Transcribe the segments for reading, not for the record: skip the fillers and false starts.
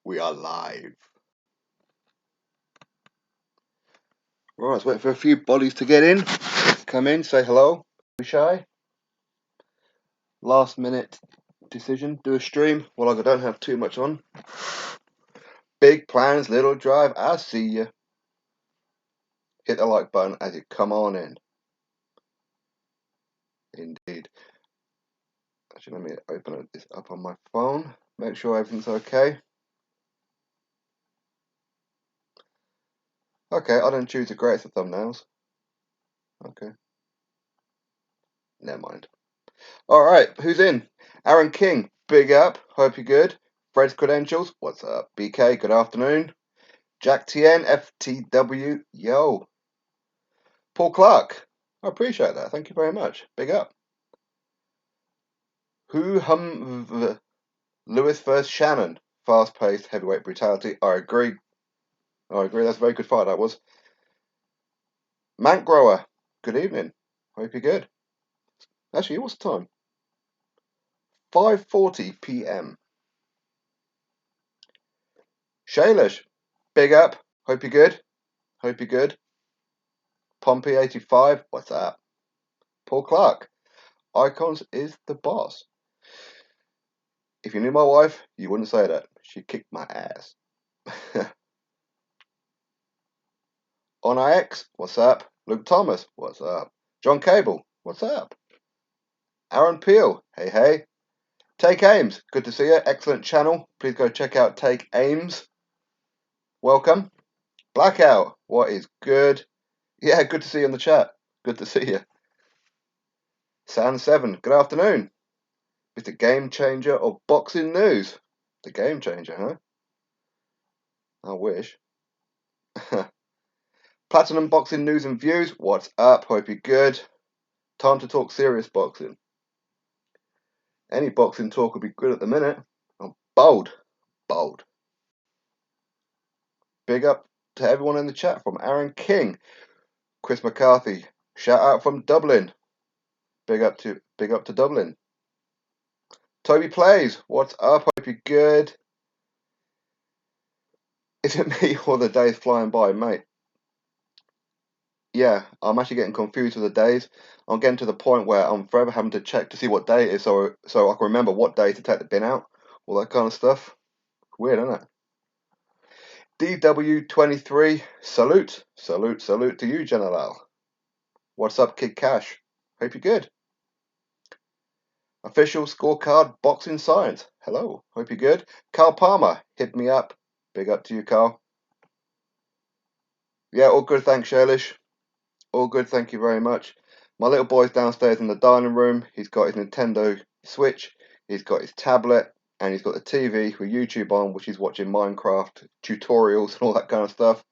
We are live. Right, let's wait for a few bodies to get in. Come in, say hello. Be shy. Last minute decision. Do a stream. Well, I don't have too much on. Big plans, little drive. I see you. Hit the like button as you come on in. Indeed. Actually, let me open this up on my phone. Make sure everything's okay. Okay, I didn't choose the greatest of thumbnails. Okay. Never mind. Alright, who's in? Aaron King, big up. Hope you're good. Fred's Credentials, what's up? BK, good afternoon. Jack TN, FTW, yo. Paul Clark, I appreciate that. Thank you very much. Big up. Lewis vs. Shannon. Fast paced, heavyweight brutality. I agree. That's a very good fight, that was. Mank Grower, good evening. Hope you're good. Actually, what's the time? 5:40 p.m. Shaylish, big up. Hope you're good. Pompey85, what's up? Paul Clark, Icons is the boss. If you knew my wife, you wouldn't say that. She kicked my ass. On IX, what's up? Luke Thomas, what's up? John Cable, what's up? Aaron Peel, hey hey. Take Ames, good to see you. Excellent channel. Please go check out Take Ames. Welcome. Blackout, what is good? Yeah, good to see you in the chat. Good to see you. San7, good afternoon. Mr. Game Changer of Boxing News. The Game Changer, huh? I wish. Platinum Boxing News and Views, what's up? Hope you're good. Time to talk serious boxing. Any boxing talk would be good at the minute. I'm bold. Big up to everyone in the chat from Aaron King, Chris McCarthy. Shout out from Dublin. Big up to Dublin. Toby Plays, what's up? Hope you're good. Is it me or the days flying by, mate? Yeah, I'm actually getting confused with the days. I'm getting to the point where I'm forever having to check to see what day it is so I can remember what day to take the bin out, all that kind of stuff. Weird, isn't it? DW23, salute to you, General. What's up, Kid Cash? Hope you're good. Official Scorecard Boxing Science. Hello, hope you're good. Carl Palmer, hit me up. Big up to you, Carl. Yeah, all good, thanks, Shaylish. All good, thank you very much. My little boy's downstairs in the dining room. He's got his Nintendo Switch, he's got his tablet, and he's got the TV with YouTube on, which he's watching Minecraft tutorials and all that kind of stuff.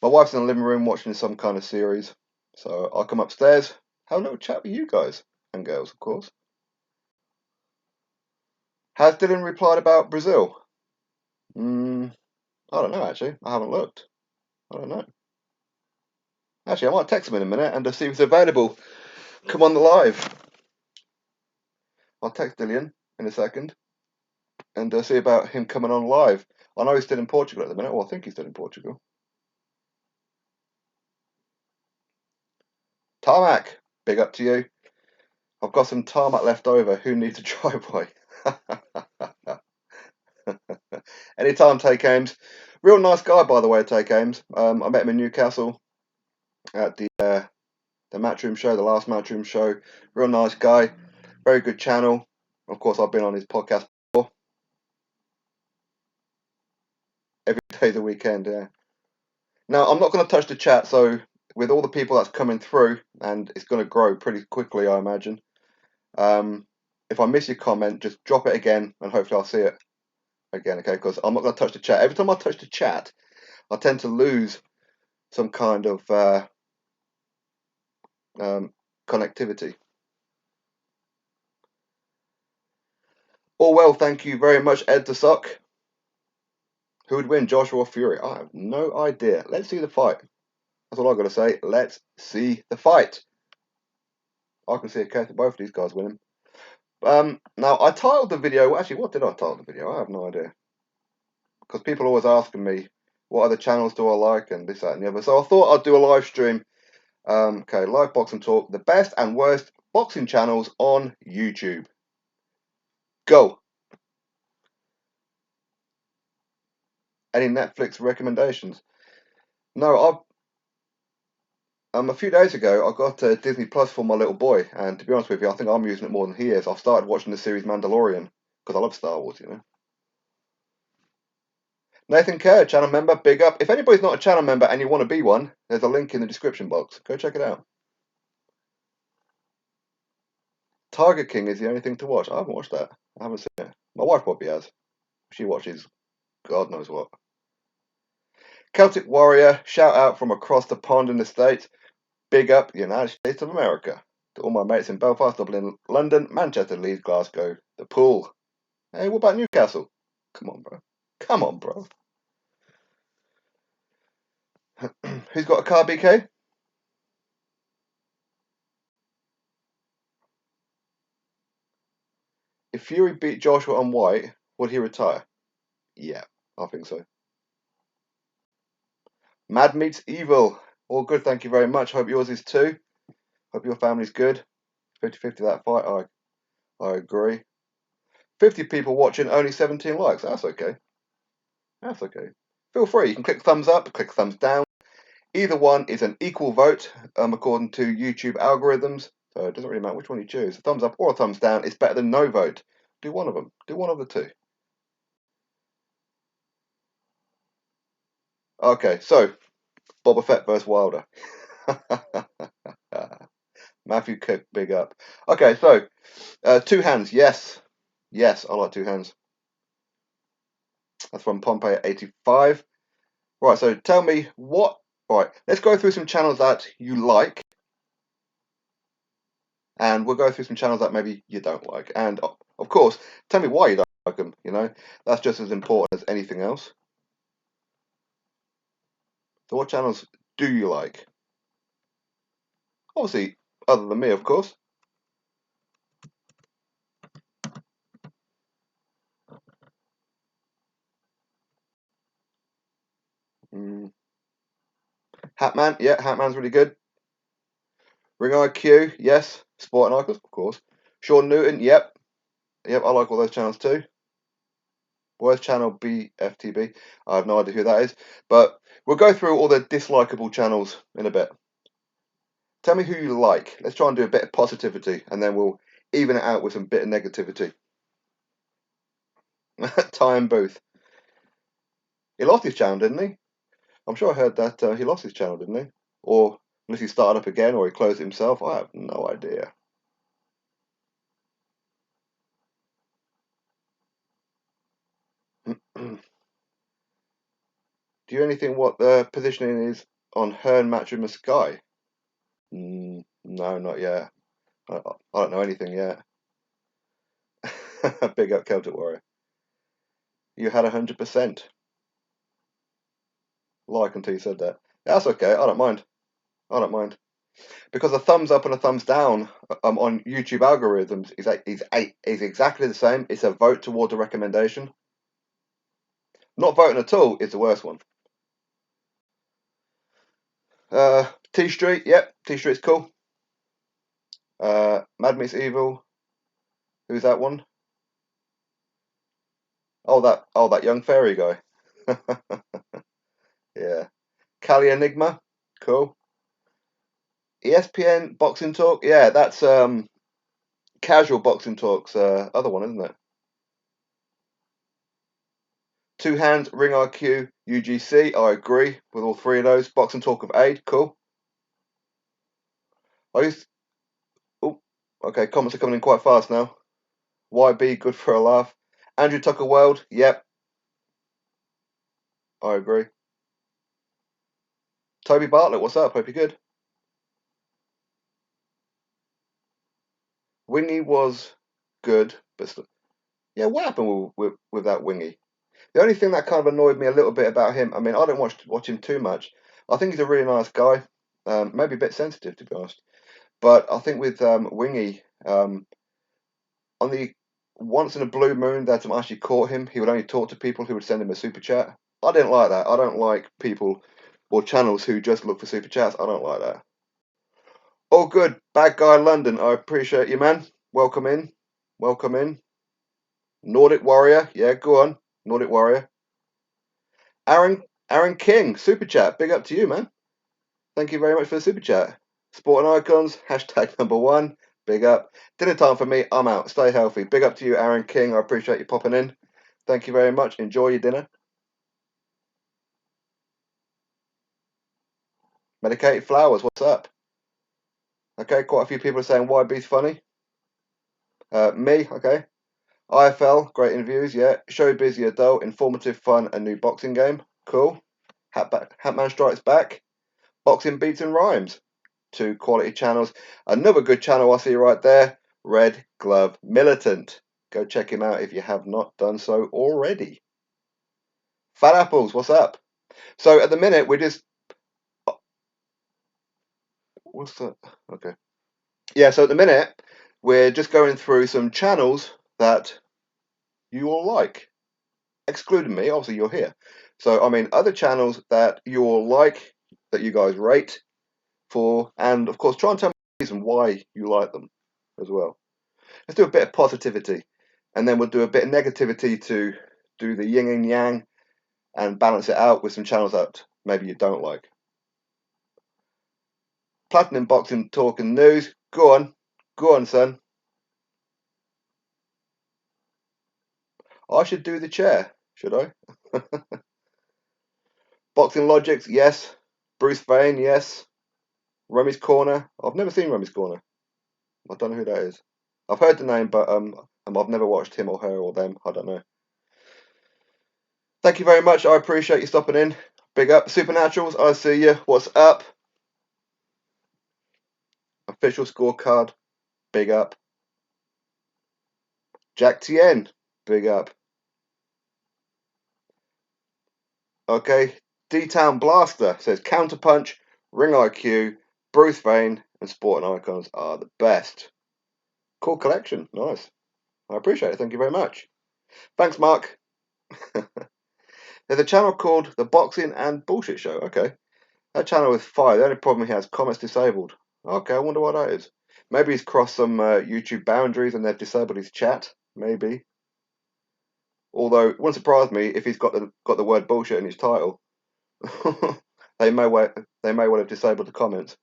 My wife's in the living room watching some kind of series. So I'll come upstairs, have a little chat with you guys and girls, of course. Has Dylan replied about Brazil? I don't know, actually. I haven't looked. I don't know. Actually, I might text him in a minute and see if he's available. Come on the live. I'll text Dylan in a second and see about him coming on live. I know he's still in Portugal at the minute. Well, I think he's still in Portugal. Tarmac, big up to you. I've got some tarmac left over. Who needs a driveway? Anytime, Take Ames. Real nice guy, by the way, Take Ames. I met him in Newcastle at the Matchroom show, the last Matchroom show. Real nice guy. Very good channel. Of course, I've been on his podcast before. Every day the weekend, yeah. Now, I'm not going to touch the chat, so with all the people that's coming through, and it's going to grow pretty quickly, I imagine. If I miss your comment, just drop it again, and hopefully I'll see it again, okay? Because I'm not going to touch the chat. Every time I touch the chat, I tend to lose some kind of connectivity. All well, thank you very much, Ed the Sock. Who would win, Joshua or Fury? I have no idea. Let's see the fight. That's all I've got to say. Let's see the fight. I can see a case of both of these guys winning. Now, I titled the video... Actually, what did I title the video? I have no idea. because people are always asking me, what other channels do I like, and this, that, and the other. So I thought I'd do a live stream. Okay, live boxing talk, the best and worst boxing channels on YouTube. Go. Any Netflix recommendations? No, a few days ago I got Disney Plus for my little boy, and to be honest with you, I think I'm using it more than he is. I've started watching the series Mandalorian because I love Star Wars, you know. Nathan Kerr, channel member, big up. If anybody's not a channel member and you want to be one, there's a link in the description box. Go check it out. Tiger King is the only thing to watch. I haven't watched that. I haven't seen it. My wife probably has. She watches God knows what. Celtic Warrior, shout out from across the pond in the States. Big up the United States of America. To all my mates in Belfast, Dublin, London, Manchester, Leeds, Glasgow, the pool. Hey, what about Newcastle? Come on, bro. Come on, bro. Who's got a car, BK? If Fury beat Joshua on White, would he retire? Yeah, I think so. Mad meets evil. All good, thank you very much. Hope yours is too. Hope your family's good. 50-50 that fight, I agree. 50 people watching, only 17 likes. That's okay. That's okay. Feel free. You can click thumbs up, click thumbs down. Either one is an equal vote, according to YouTube algorithms. So it doesn't really matter which one you choose. A thumbs up or a thumbs down is better than no vote. Do one of them. Do one of the two. Okay, so Boba Fett versus Wilder. Matthew Cook, big up. Okay, so two hands. Yes, yes, I like two hands. That's from Pompey 85. Right, so tell me what. Right, let's go through some channels that you like, and we'll go through some channels that maybe you don't like. And of course, tell me why you don't like them. You know, that's just as important as anything else. So, what channels do you like? Obviously, other than me, of course. Hatman, yeah, Hatman's really good. Ring IQ, yes. Sport and Icons, of course. Sean Newton, yep. Yep, I like all those channels too. Worst channel BFTB. I have no idea who that is. But we'll go through all the dislikable channels in a bit. Tell me who you like. Let's try and do a bit of positivity and then we'll even it out with some bit of negativity. Ty and Booth. He lost his channel, didn't he? I'm sure I heard that he lost his channel, didn't he? Or unless he started up again or he closed it himself. I have no idea. Do you anything what the positioning is on Hearn, Matchroom and Sky? No, not yet. I don't know anything yet. Big up Celtic Warrior. You had 100%. Like until you said that. That's okay. I don't mind. I don't mind. Because a thumbs up and a thumbs down on YouTube algorithms is exactly the same. It's a vote towards a recommendation. Not voting at all is the worst one. T Street, yep, T Street's cool. Mad Meets Evil. Who's that one? Oh, that young fairy guy. Yeah. Cali Enigma, cool. ESPN Boxing Talk, yeah, that's Casual Boxing Talk's other one, isn't it? Two Hands, Ring IQ, UGC, I agree with all three of those. Boxing Talk of Aid, cool. I used. Oh, okay, comments are coming in quite fast now. YB, good for a laugh. Andrew Tucker World, yep, I agree. Toby Bartlett, what's up? Hope you're good. Wingy was good, but yeah, what happened with that Wingy? The only thing that kind of annoyed me a little bit about him, I mean, I don't watch him too much. I think he's a really nice guy, maybe a bit sensitive to be honest. But I think with Wingy, on the once in a blue moon that actually caught him, he would only talk to people who would send him a super chat. I didn't like that. I don't like people or channels who just look for super chats. I don't like that. All good. Bad guy London. I appreciate you, man. Welcome in. Welcome in. Nordic Warrior. Yeah, go on. Nordic Warrior. Aaron King. Super chat. Big up to you, man. Thank you very much for the super chat. Sport and Icons. Hashtag #1. Big up. Dinner time for me. I'm out. Stay healthy. Big up to you, Aaron King. I appreciate you popping in. Thank you very much. Enjoy your dinner. Medicated Flowers. What's up? Okay, quite a few people are saying YB's funny. Me, okay. IFL, great interviews, yeah. Show busy adult, informative, fun, and new boxing game. Cool. Hatman Strikes Back. Boxing Beats and Rhymes. 2 quality channels. Another good channel I see right there. Red Glove Militant. Go check him out if you have not done so already. Fat Apples, what's up? So at the minute we're just. What's that? Okay. Yeah, so at the minute we're just going through some channels that you all like. Excluding me, obviously you're here. So, I mean, other channels that you all like, that you guys rate for, and of course, try and tell me the reason why you like them as well. Let's do a bit of positivity, and then we'll do a bit of negativity to do the yin and yang and balance it out with some channels that maybe you don't like. Platinum Boxing Talk and News. Go on, son. I should do the chair, should I? Boxing Logics, yes. Bruce Vane, yes. Rummy's Corner. I've never seen Rummy's Corner. I don't know who that is. I've heard the name, but I've never watched him or her or them. I don't know. Thank you very much. I appreciate you stopping in. Big up. Supernaturals, I see you. What's up? Official scorecard. Big up. Jack Tien. Big up. Okay. D-Town Blaster says Counterpunch, Ring IQ, Bruce Vane, and Sport and Icons are the best. Cool collection. Nice. I appreciate it. Thank you very much. Thanks, Mark. There's a channel called The Boxing and Bullshit Show. Okay. That channel is fire. The only problem he has, comments disabled. Okay, I wonder why that is. Maybe he's crossed some YouTube boundaries and they've disabled his chat. Maybe. Although it wouldn't surprise me if he's got the word bullshit in his title. they may well have disabled the comments.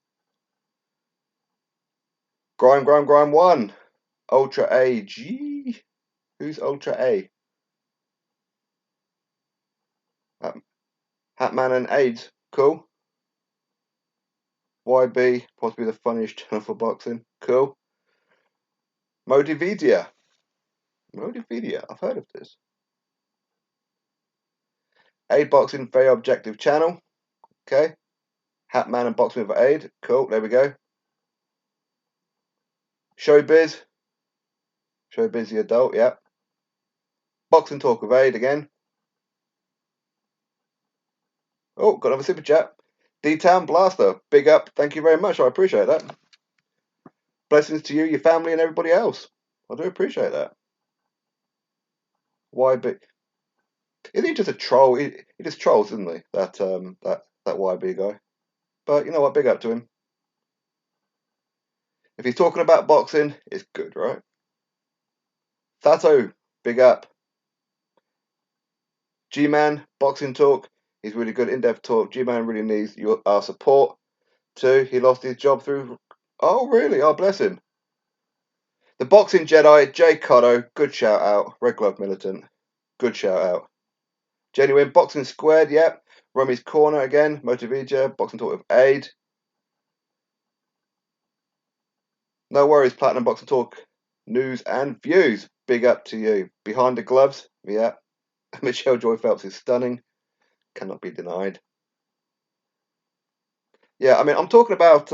Grime 1. Ultra A. G. Who's Ultra A? Hatman and AIDS. Cool. YB, possibly the funniest channel for boxing. Cool. Motivedia. I've heard of this. Aid Boxing, very objective channel. Okay. Hatman and Boxing with Aid. Cool. There we go. Showbiz the adult. Yeah. Boxing Talk with Aid again. Oh, got another super chat. D-Town Blaster. Big up. Thank you very much. I appreciate that. Blessings to you, your family, and everybody else. I do appreciate that. YB. Isn't he just a troll? He just trolls, isn't he? That YB guy. But you know what? Big up to him. If he's talking about boxing, it's good, right? Thato, big up. G-Man, Boxing Talk. He's really good, in-depth talk. G-Man really needs our support too. He lost his job through. Oh, really? Oh, bless him. The Boxing Jedi, Jay Cotto. Good shout out. Red Glove Militant. Good shout out. Genuine Boxing Squared, yep. Rummy's Corner again. Motivedia. Boxing Talk with Aid. No worries, Platinum Boxing Talk. News and views. Big up to you. Behind the gloves, yeah. Michelle Joy Phelps is stunning. Cannot be denied. Yeah, I mean, I'm talking about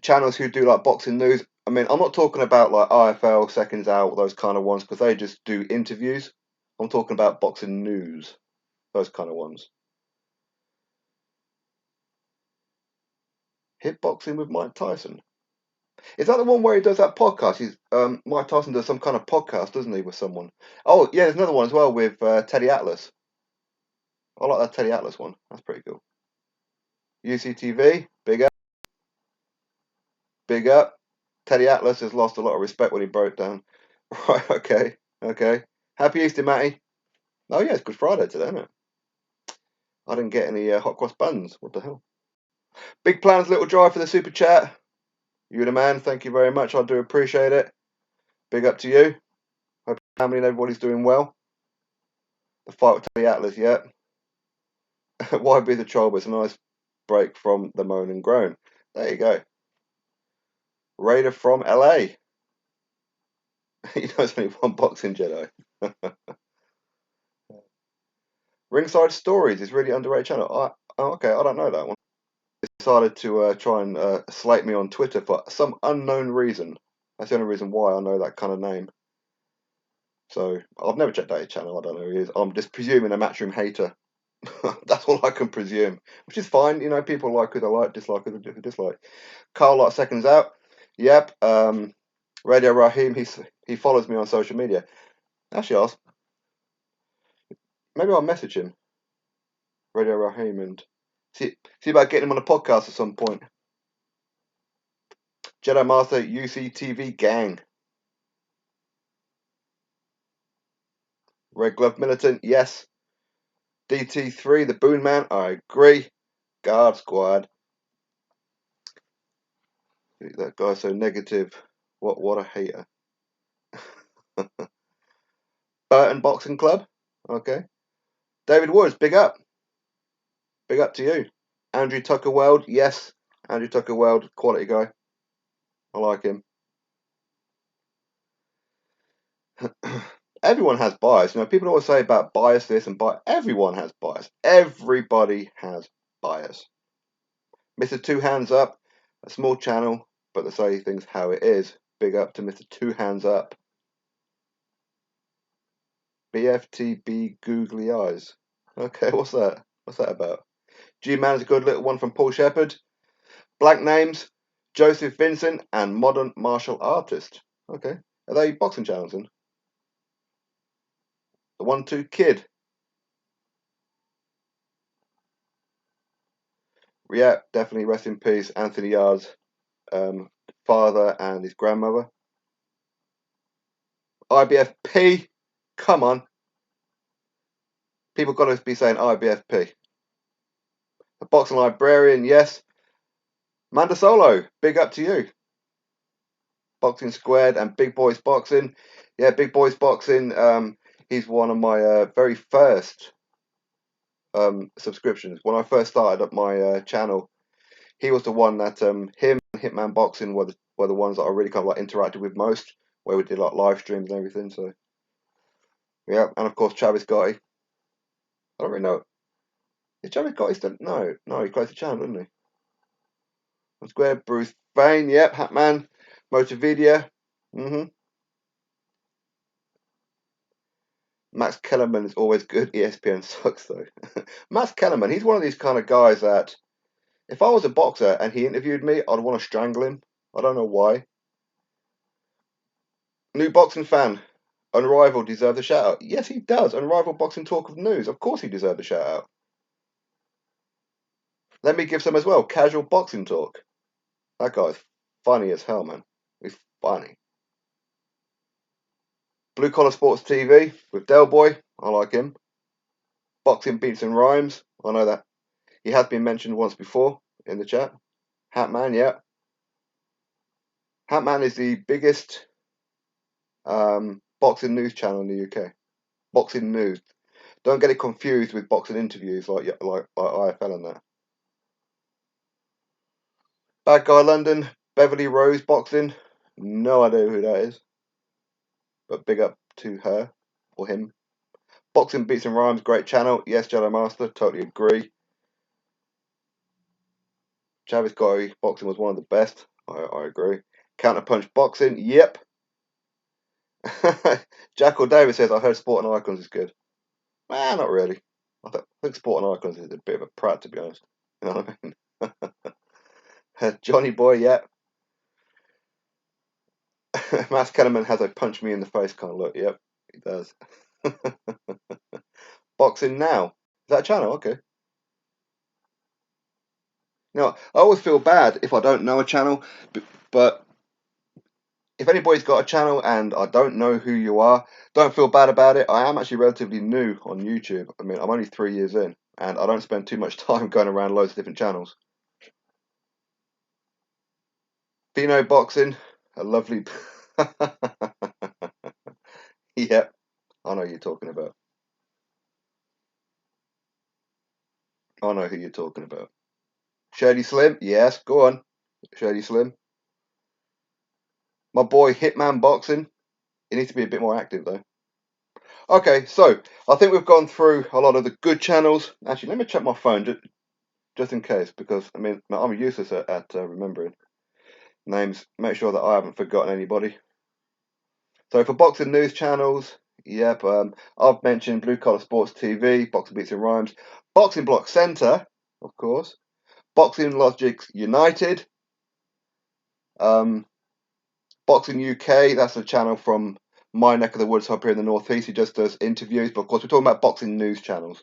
channels who do like boxing news. I mean, I'm not talking about like IFL, Seconds Out, those kind of ones, because they just do interviews. I'm talking about boxing news, those kind of ones. Hit boxing with Mike Tyson. Is that the one where he does that podcast? Mike Tyson does some kind of podcast, doesn't he, with someone? Oh yeah, there's another one as well with Teddy Atlas. I like that Teddy Atlas one. That's pretty cool. UCTV, big up, big up. Teddy Atlas has lost a lot of respect when he broke down. Right, okay, okay. Happy Easter, Matty. Oh yeah, it's Good Friday today, isn't it? I didn't get any hot cross buns. What the hell? Big plans, little drive for the super chat. You're the man. Thank you very much. I do appreciate it. Big up to you. Hope your family and everybody's doing well. The fight with Teddy Atlas, yeah. Why be the troll? But it's a nice break from the moan and groan. There you go. Raider from LA. You know, it's only one boxing Jedi. Ringside Stories is really underrated channel. Okay, I don't know that one. Decided to try and slate me on Twitter for some unknown reason. That's the only reason why I know that kind of name. So I've never checked out his channel. I don't know who he is. I'm just presuming a Matchroom hater. That's all I can presume, which is fine. You know, people like who they like, dislike who they dislike. Carl like seconds out. Yep. Radio Raheem. He follows me on social media. Actually, maybe I'll message him, Radio Raheem, and see about getting him on a podcast at some point. Jedi Master UCTV gang. Red Glove Militant, yes. DT3, the Boon Man, I agree. Guard Squad. That guy's so negative. What a hater. Burton Boxing Club, okay. David Woods, big up. Big up to you. Andrew Tucker Weld, yes. Andrew Tucker Weld, quality guy. I like him. Everyone has bias. You know, people always say about bias this and bias. Everyone has bias. Everybody has bias. Mr. Two Hands Up, a small channel, but they say things how it is. Big up to Mr. Two Hands Up. BFTB Googly Eyes. Okay, what's that? What's that about? G-Man's a good little one from Paul Shepherd. Blank Names, Joseph Vincent, and Modern Martial Artist. Okay. Are they boxing channels then? The 1-2 Kid. Yeah, definitely rest in peace, Anthony Yard's father and his grandmother. IBFP, come on. People got to be saying IBFP. The Boxing Librarian, yes. Manda Solo, big up to you. Boxing Squared and Big Boys Boxing. Yeah, Big Boys Boxing. He's one of my very first subscriptions. When I first started up my channel, he was the one that him and Hitman Boxing were the ones that I really kind of like interacted with most, where we did like live streams and everything. So yeah, and of course Travis Gotti. I don't really know. Is Travis Gotti still? No, he closed the channel, didn't he? On Square, Bruce Bain, yep, Hatman, Motovidia, Max Kellerman is always good. ESPN sucks though. Max Kellerman, he's one of these kind of guys that if I was a boxer and he interviewed me, I'd want to strangle him. I don't know why. New boxing fan. Unrivaled deserves a shout out. Yes, he does. Unrivaled boxing talk of news. Of course he deserves a shout out. Let me give some as well. Casual boxing talk. That guy's funny as hell, man. He's funny. Blue Collar Sports TV with Del Boy. I like him. Boxing Beats and Rhymes. I know that. He has been mentioned once before in the chat. Hatman, yeah. Hatman is the biggest boxing news channel in the UK. Boxing news. Don't get it confused with boxing interviews like IFL and that. Bad Guy London, Beverly Rose Boxing. No idea who that is. But big up to her or him. Boxing Beats and Rhymes, great channel. Yes, Jedi Master, totally agree. Travis Gotti Boxing was one of the best. I agree. Counterpunch Boxing, yep. Jackal Davis says, I heard Sport and Icons is good. Nah, not really. I think Sport and Icons is a bit of a prat, to be honest. You know what I mean? Johnny Boy, yeah. Max Kellerman has a punch me in the face kind of look. Yep, he does. Boxing Now. Is that a channel? Okay. You know, I always feel bad if I don't know a channel, but if anybody's got a channel and I don't know who you are, don't feel bad about it. I am actually relatively new on YouTube. I mean, I'm only 3 years in, and I don't spend too much time going around loads of different channels. Pino Boxing, a lovely. Yep, I know who you're talking about. I know who you're talking about. Shady Slim, yes, go on. Shady Slim. My boy Hitman Boxing. He needs to be a bit more active though. Okay, so I think we've gone through a lot of the good channels. Actually, let me check my phone just in case, because I mean I'm useless at remembering names. Make sure that I haven't forgotten anybody. So for boxing news channels, yep, I've mentioned Blue Collar Sports TV, Boxing Beats and Rhymes, Boxing Block Centre, of course, Boxing Logics United, um, Boxing UK. That's a channel from my neck of the woods up here in the northeast. He just does interviews, but of course we're talking about boxing news channels.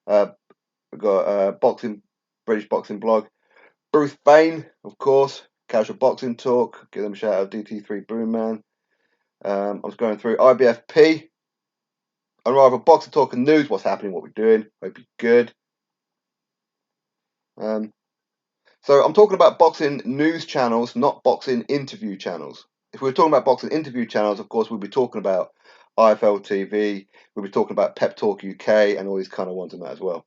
Uh, we've got British Boxing Blog, Bruce Bain, of course, Casual Boxing Talk. Give them a shout out, DT3 Boom Man. I was going through IBFP, Unrivaled Boxing Talk and News. What's happening? What we're doing? Hope you're good. So I'm talking about boxing news channels, not boxing interview channels. If we were talking about boxing interview channels, of course, we'd be talking about IFL TV, we'd be talking about Pep Talk UK, and all these kind of ones and that as well.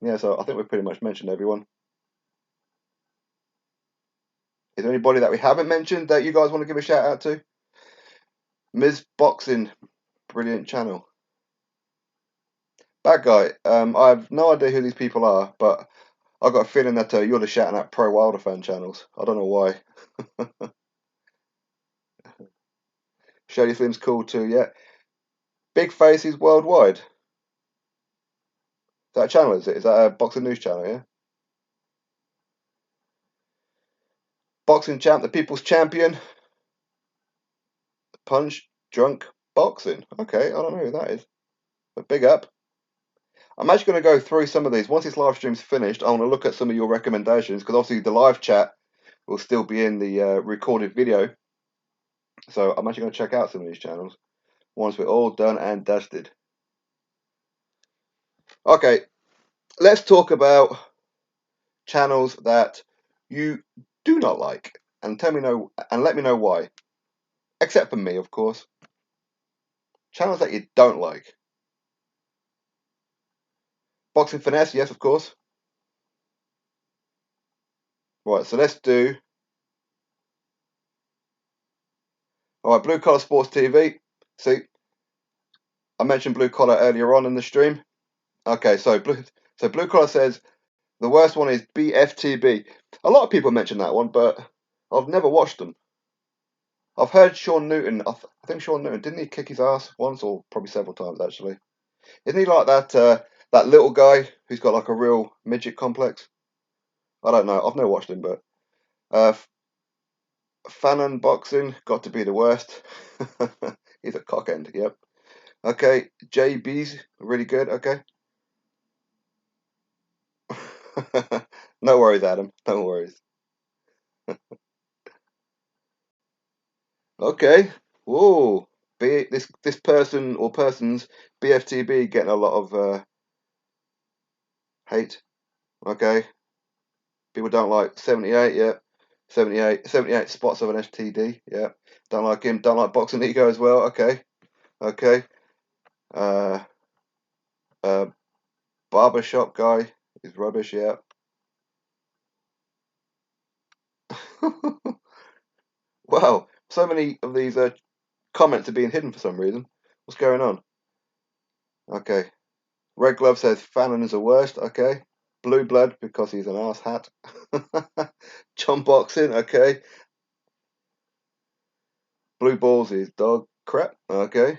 Yeah, so I think we've pretty much mentioned everyone. Is there anybody that we haven't mentioned that you guys want to give a shout out to? Ms. Boxing, brilliant channel. Bad guy. I have no idea who these people are, but I got a feeling that you're the shouting out pro Wilder fan channels. I don't know why. Shady Slim's cool too. Yeah. Big Faces Worldwide. Is that a channel? Is it? Is that a boxing news channel? Yeah. Boxing champ, the People's Champion. Punch Drunk Boxing. Okay, I don't know who that is. But big up. I'm actually going to go through some of these. Once this live stream's finished, I want to look at some of your recommendations because obviously the live chat will still be in the recorded video. So I'm actually going to check out some of these channels once we're all done and dusted. Okay, let's talk about channels that you do not like and let me know why. Except for me, of course. Channels that you don't like. Boxing Finesse, yes, of course. Right, so let's do. All right, Blue Collar Sports TV. See, I mentioned Blue Collar earlier on in the stream. Okay, so Blue Collar says the worst one is BFTB. A lot of people mention that one, but I've never watched them. I've heard Sean Newton. I think Sean Newton didn't he kick his ass once or probably several times actually. Isn't he like that little guy who's got like a real midget complex? I don't know. I've never watched him, but Fanon Boxing got to be the worst. He's a cock end. Yep. Okay. JB's really good. Okay. No worries, Adam. No worries. Okay. Whoa. This person or persons BFTB getting a lot of hate. Okay. People don't like 78. Yeah. 78 spots of an STD. Yeah. Don't like him. Don't like boxing ego as well. Okay. Okay. Uh. Uh. Barbershop guy is rubbish. Yeah. Wow. So many of these comments are being hidden for some reason. What's going on? Okay. Red Glove says Fannin is the worst. Okay. Blue Blood because he's an ass hat. John Boxing. Okay. Blue Balls is dog crap. Okay.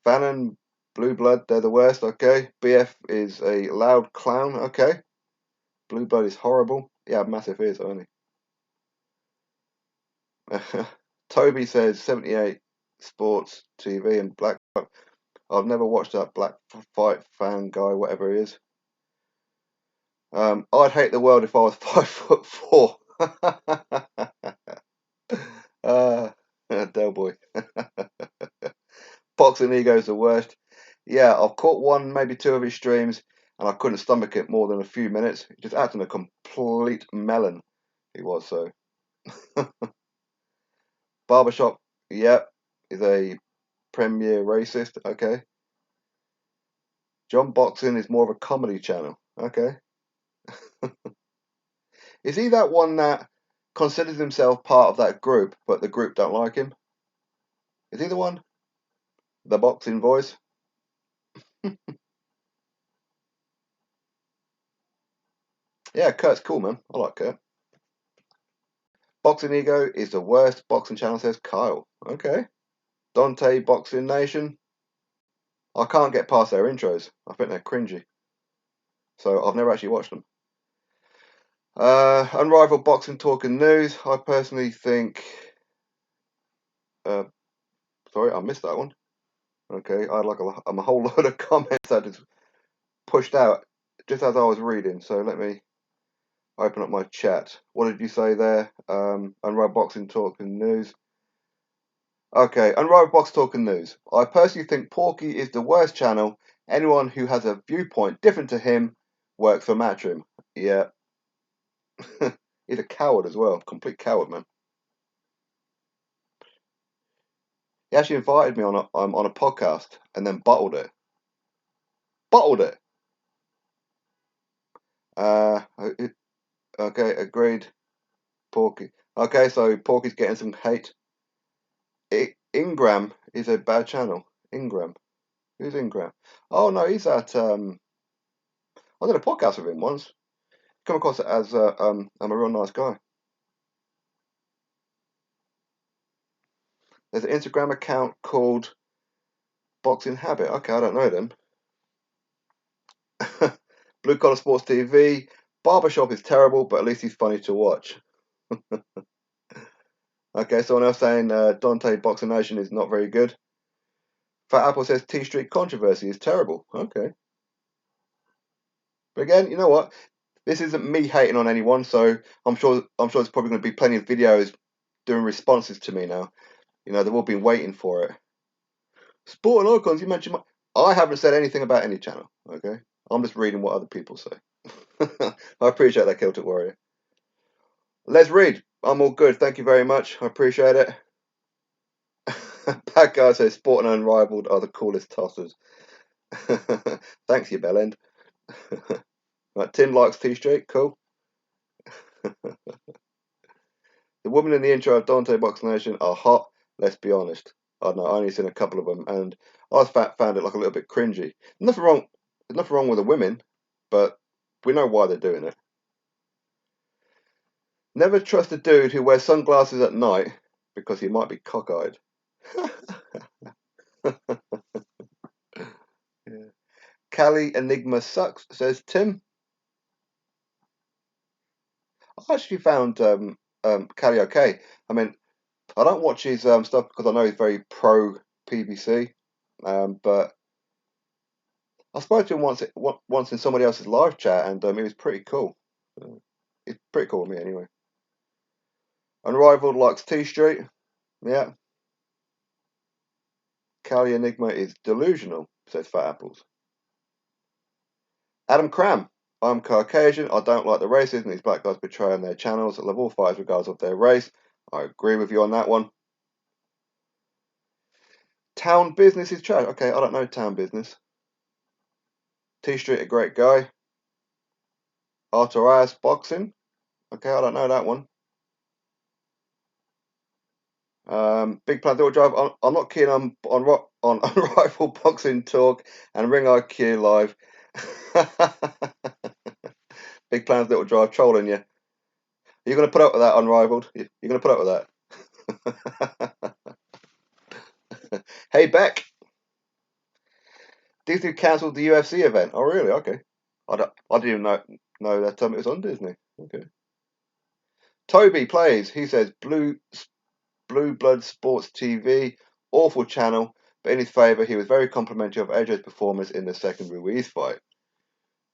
Fannin, Blue Blood, they're the worst. Okay. BF is a loud clown. Okay. Blue Blood is horrible. Yeah, massive ears only. Toby says 78 Sports TV and Black. I've never watched that Black Fight fan guy, whatever he is. I'd hate the world if I was 5'4". Del boy. Boxing Ego's the worst. Yeah, I've caught one, maybe two of his streams, and I couldn't stomach it more than a few minutes. He just acting a complete melon. He was so. Barbershop, yep, is a premier racist. Okay. John Boxing is more of a comedy channel. Okay. Is he that one that considers himself part of that group, but the group don't like him? Is he the one? The boxing voice? Yeah, Kurt's cool, man. I like Kurt. Boxing Ego is the worst boxing channel, says Kyle. Okay. Dante Boxing Nation. I can't get past their intros. I think they're cringy. So I've never actually watched them. Unrivaled Boxing Talk and News. I personally think. Sorry, I missed that one. Okay, I had like a whole load of comments that just pushed out just as I was reading. So let me open up my chat. What did you say there? Unrivaled Boxing Talk and News. Okay, Unrivaled Box Talk and News. I personally think Porky is the worst channel. Anyone who has a viewpoint different to him works for Matchroom. Yeah. He's a coward as well. Complete coward, man. He actually invited me on a podcast and then bottled it. Bottled it. Okay, agreed. Porky. Okay, so Porky's getting some hate. Ingram is a bad channel. Ingram. Who's Ingram? Oh no, he's at I did a podcast with him once. Come across it as I'm a real nice guy. There's an Instagram account called Boxing Habit. Okay, I don't know them. Blue Collar Sports TV. Barbershop is terrible, but at least he's funny to watch. Okay, someone else saying Dante Boxing Nation is not very good. Fat Apple says T Street Controversy is terrible. Okay. But again, you know what? This isn't me hating on anyone, so I'm sure there's probably going to be plenty of videos doing responses to me now. You know, they've all been waiting for it. Sport and icons, you mentioned I haven't said anything about any channel, okay? I'm just reading what other people say. I appreciate that, Celtic Warrior. Let's read. I'm all good. Thank you very much. I appreciate it. Bad guy says Sport and Unrivaled are the coolest tossers. Thanks, you bellend. Right, Tim likes T Street. Cool. The women in the intro of Dante Box Nation are hot. Let's be honest. I don't know. I only seen a couple of them, and I found it like a little bit cringy. Nothing wrong. There's nothing wrong with the women, but we know why they're doing it. Never trust a dude who wears sunglasses at night because he might be cockeyed. Yeah. Cali Enigma sucks, says Tim. I actually found Cali okay. I mean, I don't watch his stuff because I know he's very pro PBC, but I spoke to him once in somebody else's live chat, and it was pretty cool. It's pretty cool with me anyway. Unrivaled likes T Street. Yeah. Cali Enigma is delusional, says Fat Apples. Adam Cram. I'm Caucasian. I don't like the racism these black guys portray on their channels. I love all fighters regardless of their race. I agree with you on that one. Town Business is trash. Okay, I don't know Town Business. T Street, a great guy. Arthur Boxing. Okay, I don't know that one. Big Plan Dual Drive. I'm not keen on Rifle Boxing Talk and Ring IQ Live. Big Plans Little Drive trolling you. You're going to put up with that, Unrivaled? You're going to put up with that? Hey, Beck. Disney cancelled the UFC event. Oh, really? Okay. I didn't even know that it was on Disney. Okay. Toby plays. He says Blue Blood Sports TV, awful channel, but in his favour, he was very complimentary of AJ's performance in the second Ruiz fight.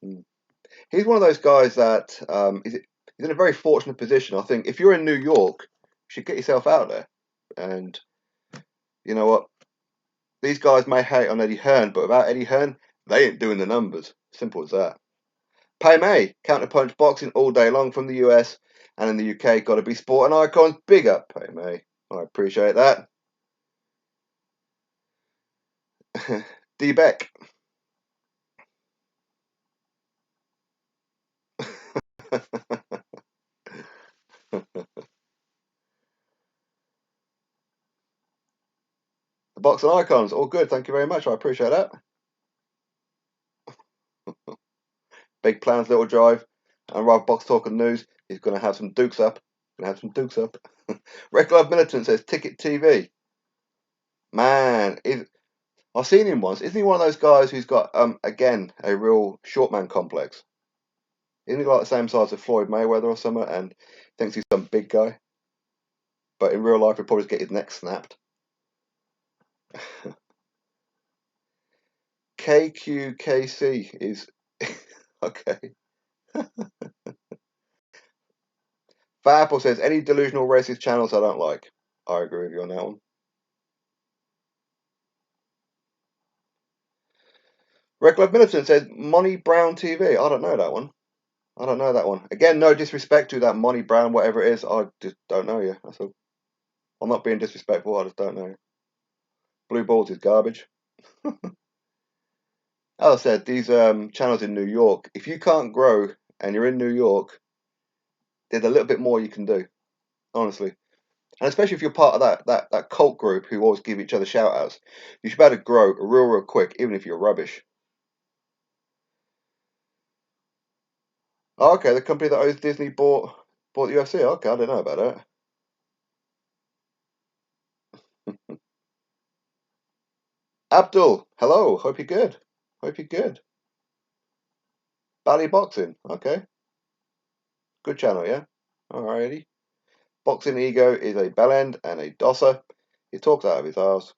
He's one of those guys that he's in a very fortunate position. I think if you're in New York, you should get yourself out there. And you know what? These guys may hate on Eddie Hearn, but without Eddie Hearn, they ain't doing the numbers. Simple as that. Pay May, counterpunch boxing all day long from the US and in the UK. Got to be sporting icons. Big up, Pay May. I appreciate that. D Beck. The boxing icons, all good. Thank you very much. I appreciate that. Big plans, little drive. And Rob Box Talking News. He's going to have some dukes up. Red Glove Militant says Ticket TV. Man, I've seen him once. Isn't he one of those guys who's got again a real short man complex? Isn't he like the same size as Floyd Mayweather or something, and thinks he's some big guy? But in real life, he'll probably get his neck snapped. KQKC is okay. Fat Apple says any delusional racist channels I don't like. I agree with you on that one. Red Glove Militant says Money Brown TV. I don't know that one. I don't know that one. Again, no disrespect to that Money Brown, whatever it is. I just don't know you. That's all. I'm not being disrespectful. I just don't know. Blue Balls is garbage. As I said, these channels in New York, if you can't grow and you're in New York, there's a little bit more you can do, honestly. And especially if you're part of that cult group who always give each other shout outs, you should be able to grow real quick, even if you're rubbish. Oh, okay, the company that owns Disney bought the UFC. Okay, I didn't know about that. Abdul, hello. Hope you're good. Hope you're good. Bally Boxing. Okay. Good channel, yeah? Alrighty. Boxing Ego is a bellend and a dosser. He talks out of his arse.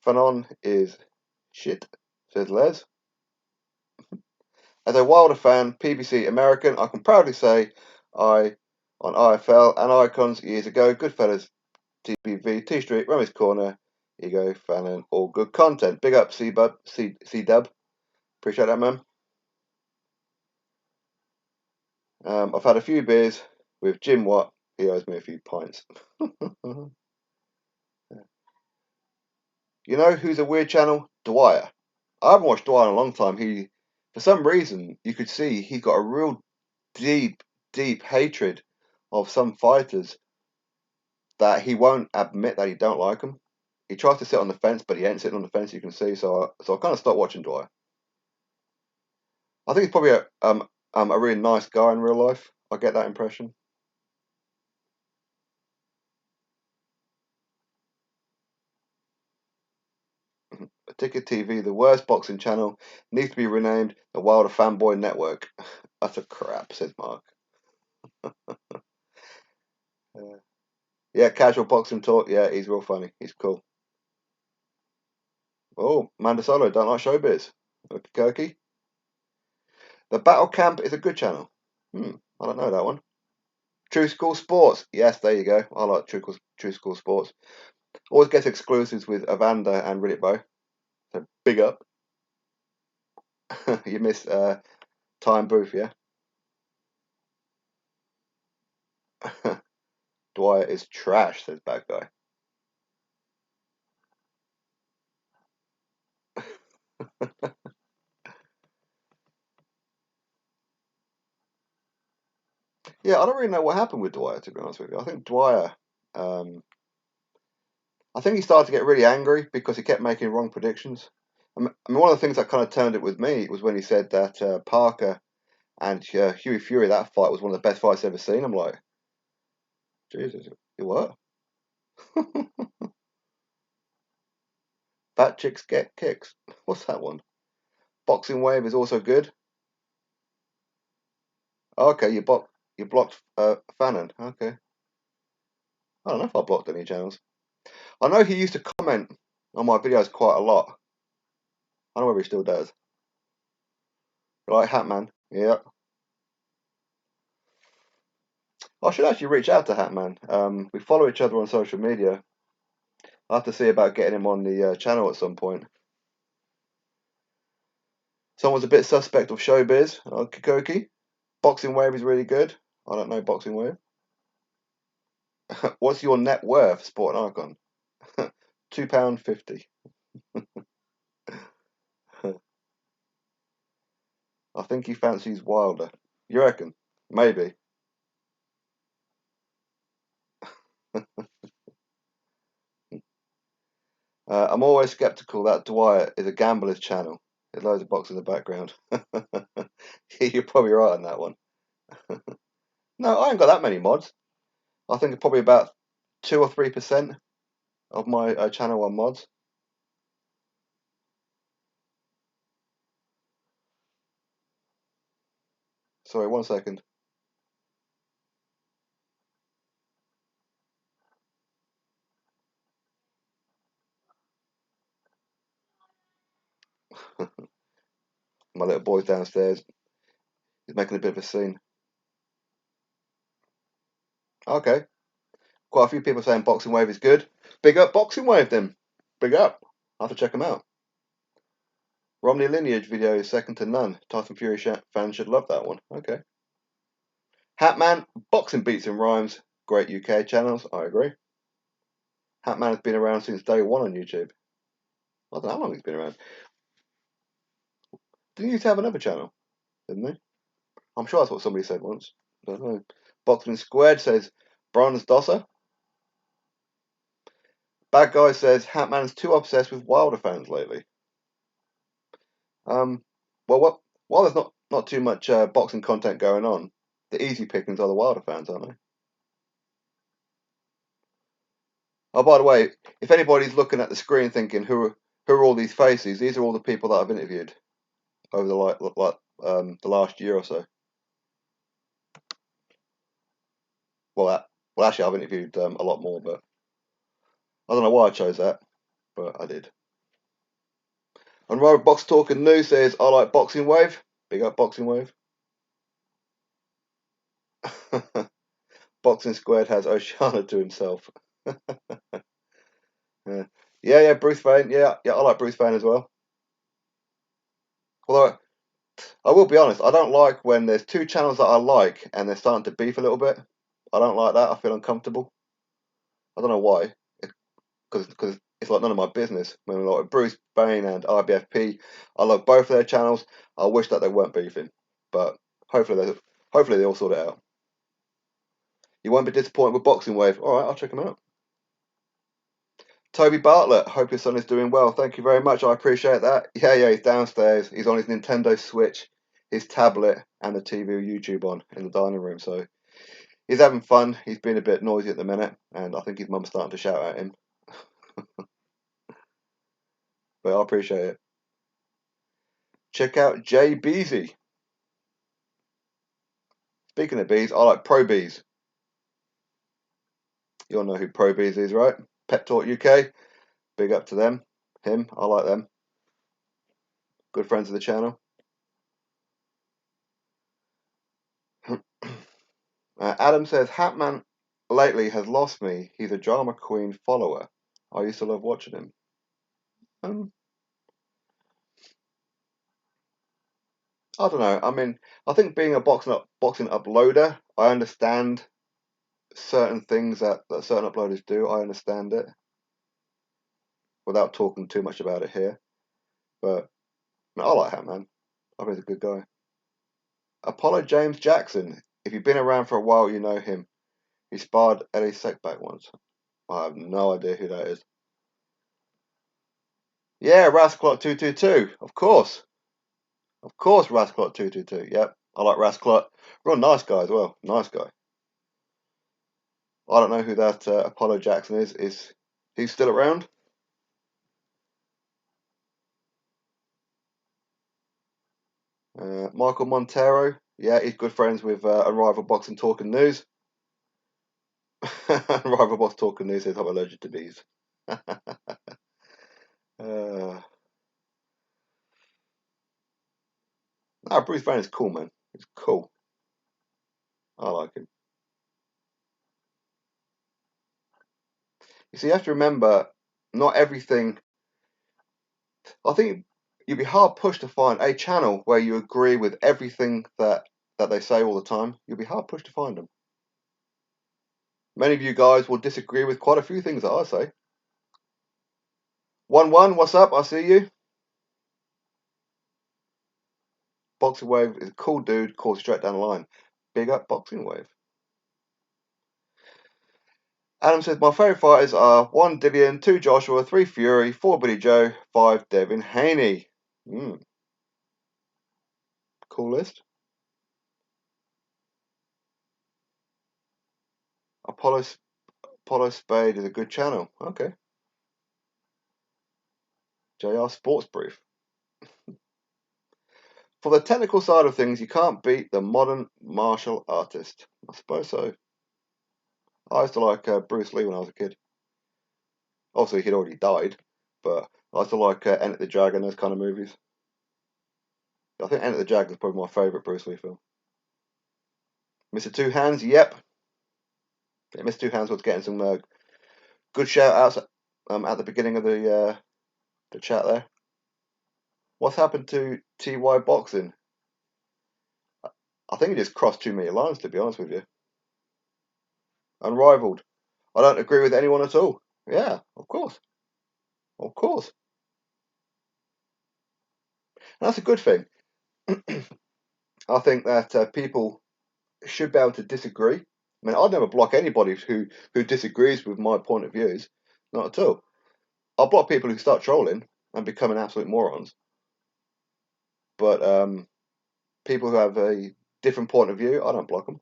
Fanon is shit, says Les. As a Wilder fan, PBC American, I can proudly say I, on IFL and Icons years ago, Goodfellas, TBV, T Street, Remy's Corner, Ego, Fanon, all good content. Big up C-Dub. Appreciate that, man. I've had a few beers with Jim Watt. He owes me a few pints. You know who's a weird channel? Dwyer. I haven't watched Dwyer in a long time. For some reason, you could see he's got a real deep hatred of some fighters that he won't admit that he don't like them. He tries to sit on the fence, but he ain't sitting on the fence. You can see. So I kind of stopped watching Dwyer. I think he's probably a really nice guy in real life. I get that impression. Ticket TV, the worst boxing channel, needs to be renamed the Wilder Fanboy Network. Utter crap, says Mark. Yeah, casual boxing talk. Yeah, he's real funny. He's cool. Oh, Mandasolo, don't like showbiz. Kirky. The Battle Camp is a good channel. I don't know that one. True School Sports. Yes, there you go. I like True School Sports. Always gets exclusives with Evander and Riddickbow. So big up. You miss Time Booth, yeah? Dwyer is trash, says bad guy. Yeah, I don't really know what happened with Dwyer, to be honest with you. I think Dwyer, I think he started to get really angry because he kept making wrong predictions. I mean, one of the things that kind of turned it with me was when he said that Parker and Huey Fury, that fight was one of the best fights I've ever seen. I'm like, Jesus, you what? Fat chicks get kicks. What's that one? Boxing Wave is also good. Oh, okay, you blocked Fannin. Okay. I don't know if I blocked any channels. I know he used to comment on my videos quite a lot. I don't know whether he still does. Like Hatman. Yeah. I should actually reach out to Hatman. We follow each other on social media. I'll have to see about getting him on the channel at some point. Someone's a bit suspect of showbiz. Kikoki. Boxing Wave is really good. I don't know Boxing Wave. What's your net worth, Sport and Icon? £2.50. I think he fancies Wilder. You reckon? Maybe. I'm always skeptical that Dwyer is a gambler's channel. There's loads of boxing in the background. You're probably right on that one. No, I ain't got that many mods. I think probably about 2 or 3% of my channel are mods. Sorry, 1 second. My little boy's downstairs. He's making a bit of a scene. Okay. Quite a few people saying Boxing Wave is good. Big up Boxing Wave then. Big up. I'll have to check them out. Romney Lineage video is second to none. Tyson Fury fans should love that one. Okay. Hatman, boxing beats and rhymes. Great UK channels. I agree. Hatman has been around since day one on YouTube. I don't know how long he's been around. Didn't he used to have another channel? Didn't he? I'm sure that's what somebody said once. I don't know. Boxing Squared says Bronze Dosser. Bad Guy says Hatman's too obsessed with Wilder fans lately. Well, while there's not too much boxing content going on, the easy pickings are the Wilder fans, aren't they? Oh, by the way, if anybody's looking at the screen thinking who are all these faces, these are all the people that I've interviewed over the last year or so. Well, actually, I've interviewed a lot more, but I don't know why I chose that, but I did. And Robert Box Talking News says, I like Boxing Wave. Big up Boxing Wave. Boxing Squared has Oceana to himself. Yeah, Bruce Vane. Yeah, I like Bruce Vane as well. Although, I will be honest, I don't like when there's two channels that I like and they're starting to beef a little bit. I don't like that. I feel uncomfortable. I don't know why. Because it's like none of my business. When like Bruce Vane and IBFP, I love both of their channels. I wish that they weren't beefing, but hopefully they all sort it out. You won't be disappointed with Boxing Wave. All right, I'll check them out. Toby Bartlett, hope your son is doing well. Thank you very much. I appreciate that. Yeah, he's downstairs. He's on his Nintendo Switch, his tablet, and the TV or YouTube on in the dining room. So he's having fun. He's been a bit noisy at the minute, and I think his mum's starting to shout at him. But I appreciate it. Check out Jay Beezy. Speaking of bees, I like Pro Bees. You all know who Pro Bees is, right? Pep Talk UK. Big up to them. Him. I like them. Good friends of the channel. Adam says, Hatman lately has lost me. He's a drama queen follower. I used to love watching him. I don't know. I mean, I think being a boxing uploader, I understand certain things that certain uploaders do. I understand it without talking too much about it here. But I like Hatman. I think he's a good guy. Apollo James Jackson. If you've been around for a while, you know him. He sparred Ellie Seckbach once. I have no idea who that is. Yeah, Rasclot 222. Of course. Of course, Rasclot 222. Yep. I like Rasclot. Real nice guy as well. Nice guy. I don't know who that Apollo Jackson is. Is he still around? Michael Montero. Yeah, he's good friends with Unrivaled Boxing Talk and News. Unrivaled Box Talk and News says I'm allergic to bees. uh, Bruce Banner is cool, man. He's cool. I like him. You see, you have to remember, not everything. I think you'd be hard pushed to find a channel where you agree with everything that they say all the time. You'll be hard pushed to find them. Many of you guys will disagree with quite a few things that I say. 1-1, what's up? I see you. Boxing Wave is a cool dude, calls straight down the line. Big up Boxing Wave. Adam says, my favourite fighters are 1 Dillian, 2 Joshua, 3 Fury, 4 Billy Joe, 5 Devin Haney. Cool list. Apollo Spade is a good channel. Okay. JR Sports Brief. For the technical side of things, you can't beat the modern martial artist. I suppose so. I used to like Bruce Lee when I was a kid. Obviously, he'd already died, but I used to like Enter the Dragon, those kind of movies. I think Enter the Dragon is probably my favourite Bruce Lee film. Mr. Two Hands, yep. Yeah, Mr. Two Hands was getting some good shout outs at the beginning of the chat there. What's happened to TY Boxing? I think he just crossed too many lines, to be honest with you. Unrivaled. I don't agree with anyone at all. Yeah, of course. Of course. And that's a good thing. I think that people should be able to disagree. I mean, I'd never block anybody who disagrees with my point of views. Not at all. I'll block people who start trolling and becoming absolute morons. But people who have a different point of view, I don't block them.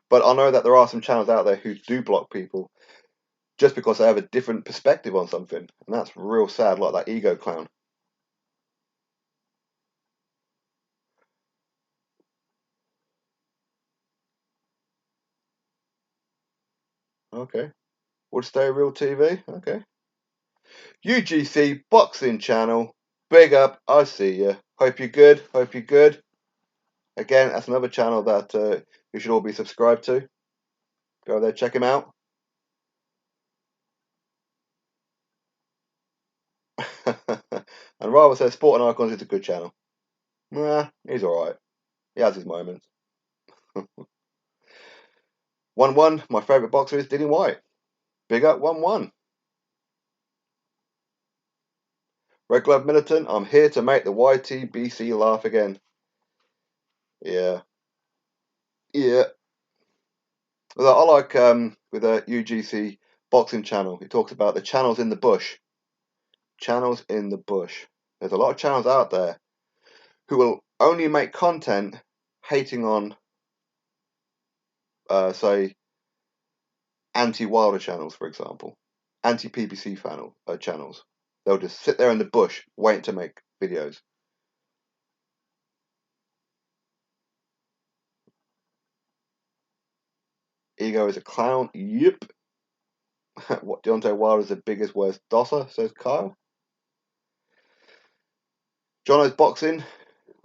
But I know that there are some channels out there who do block people just because they have a different perspective on something. And that's real sad, like that ego clown. Okay. Would stay real TV? Okay. UGC Boxing Channel. Big up. I see you. Hope you're good. Hope you're good. Again, that's another channel that you should all be subscribed to. Go there, check him out. And Rava says Sport and Icons is a good channel. Nah, he's alright. He has his moments. 1-1, my favourite boxer is Dillian White. Big up 1-1. Red Glove Militant, I'm here to make the YTBC laugh again. Yeah. Yeah. Although I like with a UGC boxing channel, he talks about the channels in the bush. Channels in the bush. There's a lot of channels out there who will only make content hating on, say, anti-Wilder channels, for example, anti-PBC channels. They'll just sit there in the bush waiting to make videos. Ego is a clown. Yep. What, Deontay Wilder's the biggest, worst dosser, says Kyle. Jono's boxing.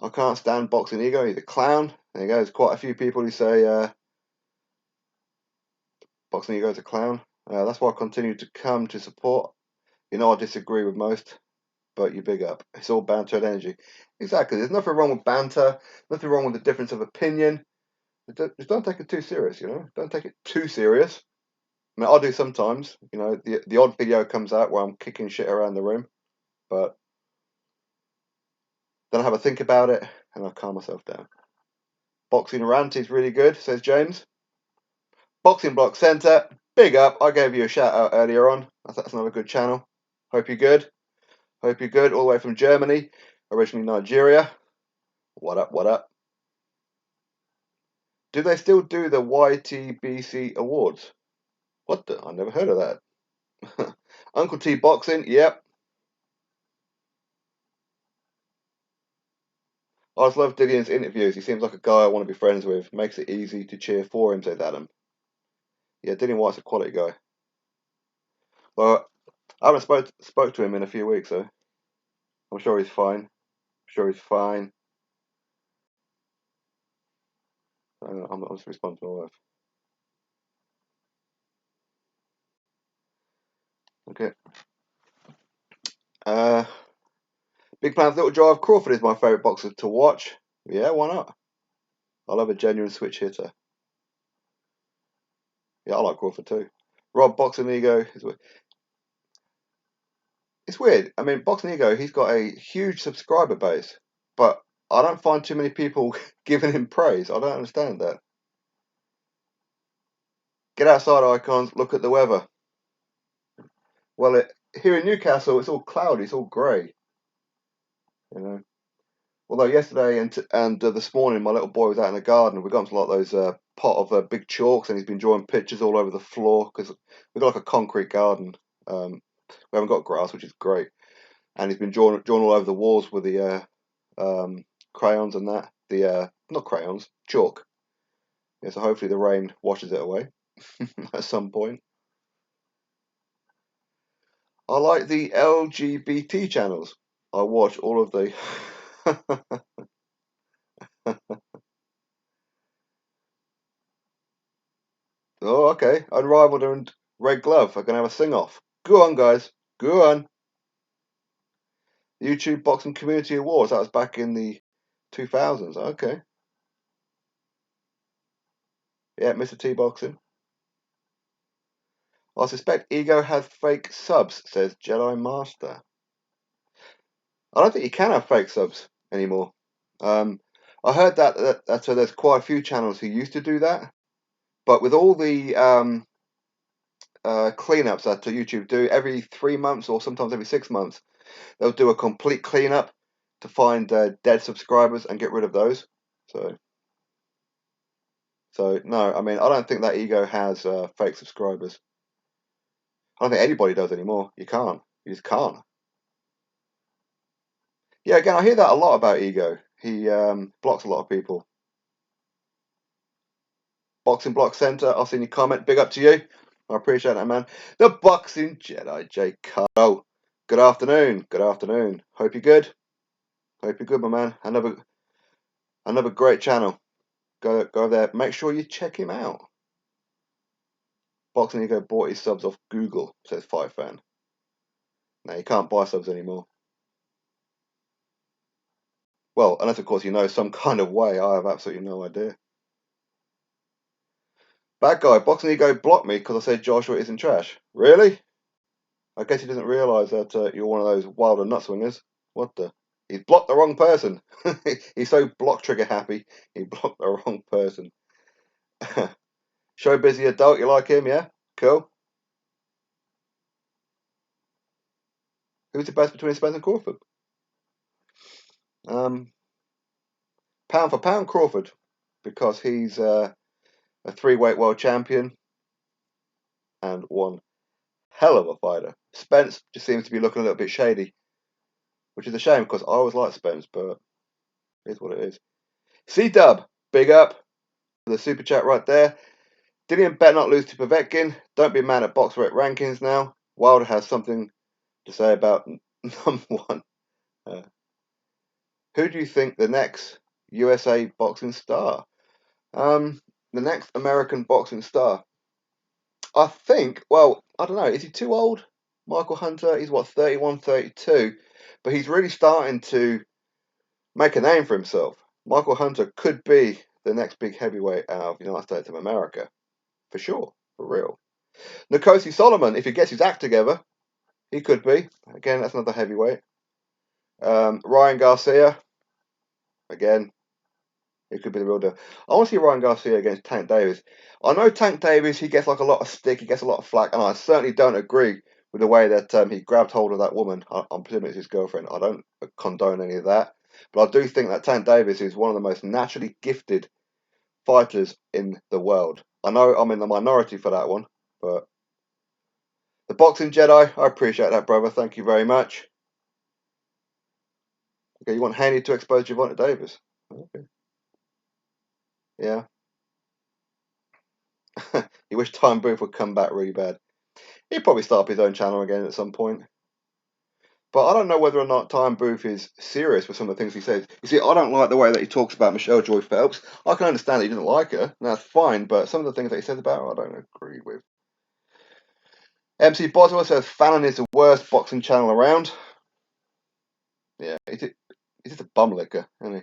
I can't stand boxing Ego. He's a clown. There you go. There's quite a few people who say boxing Ego is a clown. That's why I continue to come to support. You know, I disagree with most, but you big up. It's all banter and energy. Exactly. There's nothing wrong with banter. Nothing wrong with the difference of opinion. Just don't take it too serious, you know. Don't take it too serious. I mean, I do sometimes. You know, the odd video comes out where I'm kicking shit around the room, but then I have a think about it and I calm myself down. Boxing Rant is really good, says James. Boxing Block Centre, big up. I gave you a shout out earlier on. That's another good channel. Hope you're good. Hope you're good. All the way from Germany, originally Nigeria. What up? What up? Do they still do the YTBC Awards? What the? I never heard of that. Uncle T Boxing, yep. I just love Dillion's interviews. He seems like a guy I want to be friends with. Makes it easy to cheer for him, says Adam. Yeah, Dillion White's a quality guy. Well, I haven't spoke to him in a few weeks, though. I'm sure he's fine. I'm sure he's fine. I'm just responding to all that. Okay. Big Plans Little Drive. Crawford is my favourite boxer to watch. Yeah, why not? I love a genuine switch hitter. Yeah, I like Crawford too. Rob Boxing Ego. It's weird. I mean, Boxing Ego, he's got a huge subscriber base, but I don't find too many people giving him praise. I don't understand that. Get outside, icons. Look at the weather. Well, here in Newcastle, it's all cloudy. It's all grey. You know. Although yesterday and this morning, my little boy was out in the garden. We got him to like those pot of big chalks, and he's been drawing pictures all over the floor because we've got like a concrete garden. We haven't got grass, which is great, and he's been drawing all over the walls with the crayons and that. The not crayons, chalk. Yeah, so hopefully the rain washes it away at some point. I like the LGBT channels. I watch all of the. Oh, okay. Unrivaled and Red Glove are going to have a sing off. Go on, guys. Go on. YouTube Boxing Community Awards. That was back in the 2000s. Okay. Yeah, Mr. T Boxing. I suspect Ego has fake subs, says Jedi Master. I don't think you can have fake subs anymore. I heard that there's quite a few channels who used to do that, but with all the cleanups that YouTube do every 3 months or sometimes every 6 months, they'll do a complete cleanup to find dead subscribers and get rid of those. So no, I mean I don't think that Ego has fake subscribers. I don't think anybody does anymore. You can't. You just can't. Yeah, again, I hear that a lot about Ego. He blocks a lot of people. Boxing Block Center, I've seen your comment. Big up to you. I appreciate that, man. The Boxing Jedi, J. Carlo. Good afternoon. Good afternoon. Hope you're good. Hope you're good, my man. Another great channel. Go there. Make sure you check him out. Boxing Ego bought his subs off Google, says Five Fan. Now you can't buy subs anymore. Well, unless of course you know some kind of way. I have absolutely no idea. Bad guy, Boxing Ego blocked me because I said Joshua isn't trash. Really? I guess he doesn't realise that you're one of those wilder nut swingers. What the? He's blocked the wrong person. He's so block trigger happy. He blocked the wrong person. Show busy adult, you like him, yeah? Cool. Who's the best between Spence and Crawford? Pound for pound, Crawford, because he's a 3-weight world champion and one hell of a fighter. Spence just seems to be looking a little bit shady, which is a shame because I always liked Spence, but it's what it is. C-Dub, big up. The super chat right there. Dillian better not lose to Povetkin. Don't be mad at BoxRec rankings now. Wilder has something to say about number one. Who do you think the next USA boxing star? The next American boxing star? I think, well, I don't know. Is he too old? Michael Hunter, he's what, 31, 32? But he's really starting to make a name for himself. Michael Hunter could be the next big heavyweight out of the United States of America. For sure. For real. Nkosi Solomon, if he gets his act together, he could be. Again, that's another heavyweight. Ryan Garcia, again, he could be the real deal. I want to see Ryan Garcia against Tank Davis. I know Tank Davis, he gets like a lot of stick, he gets a lot of flack, and I certainly don't agree with the way that he grabbed hold of that woman. I'm presuming it's his girlfriend. I don't condone any of that. But I do think that Tank Davis is one of the most naturally gifted fighters in the world. I know I'm in the minority for that one, but the Boxing Jedi, I appreciate that, brother. Thank you very much. Okay, you want Haney to expose Gervonta Davis? Okay. Yeah. You wish Time Booth would come back really bad. He'd probably start up his own channel again at some point. But I don't know whether or not Time Booth is serious with some of the things he says. You see, I don't like the way that he talks about Michelle Joy Phelps. I can understand that he doesn't like her, and that's fine, but some of the things that he says about her, I don't agree with. MC Boswell says Fallon is the worst boxing channel around. Yeah, he's just a bum licker, isn't he?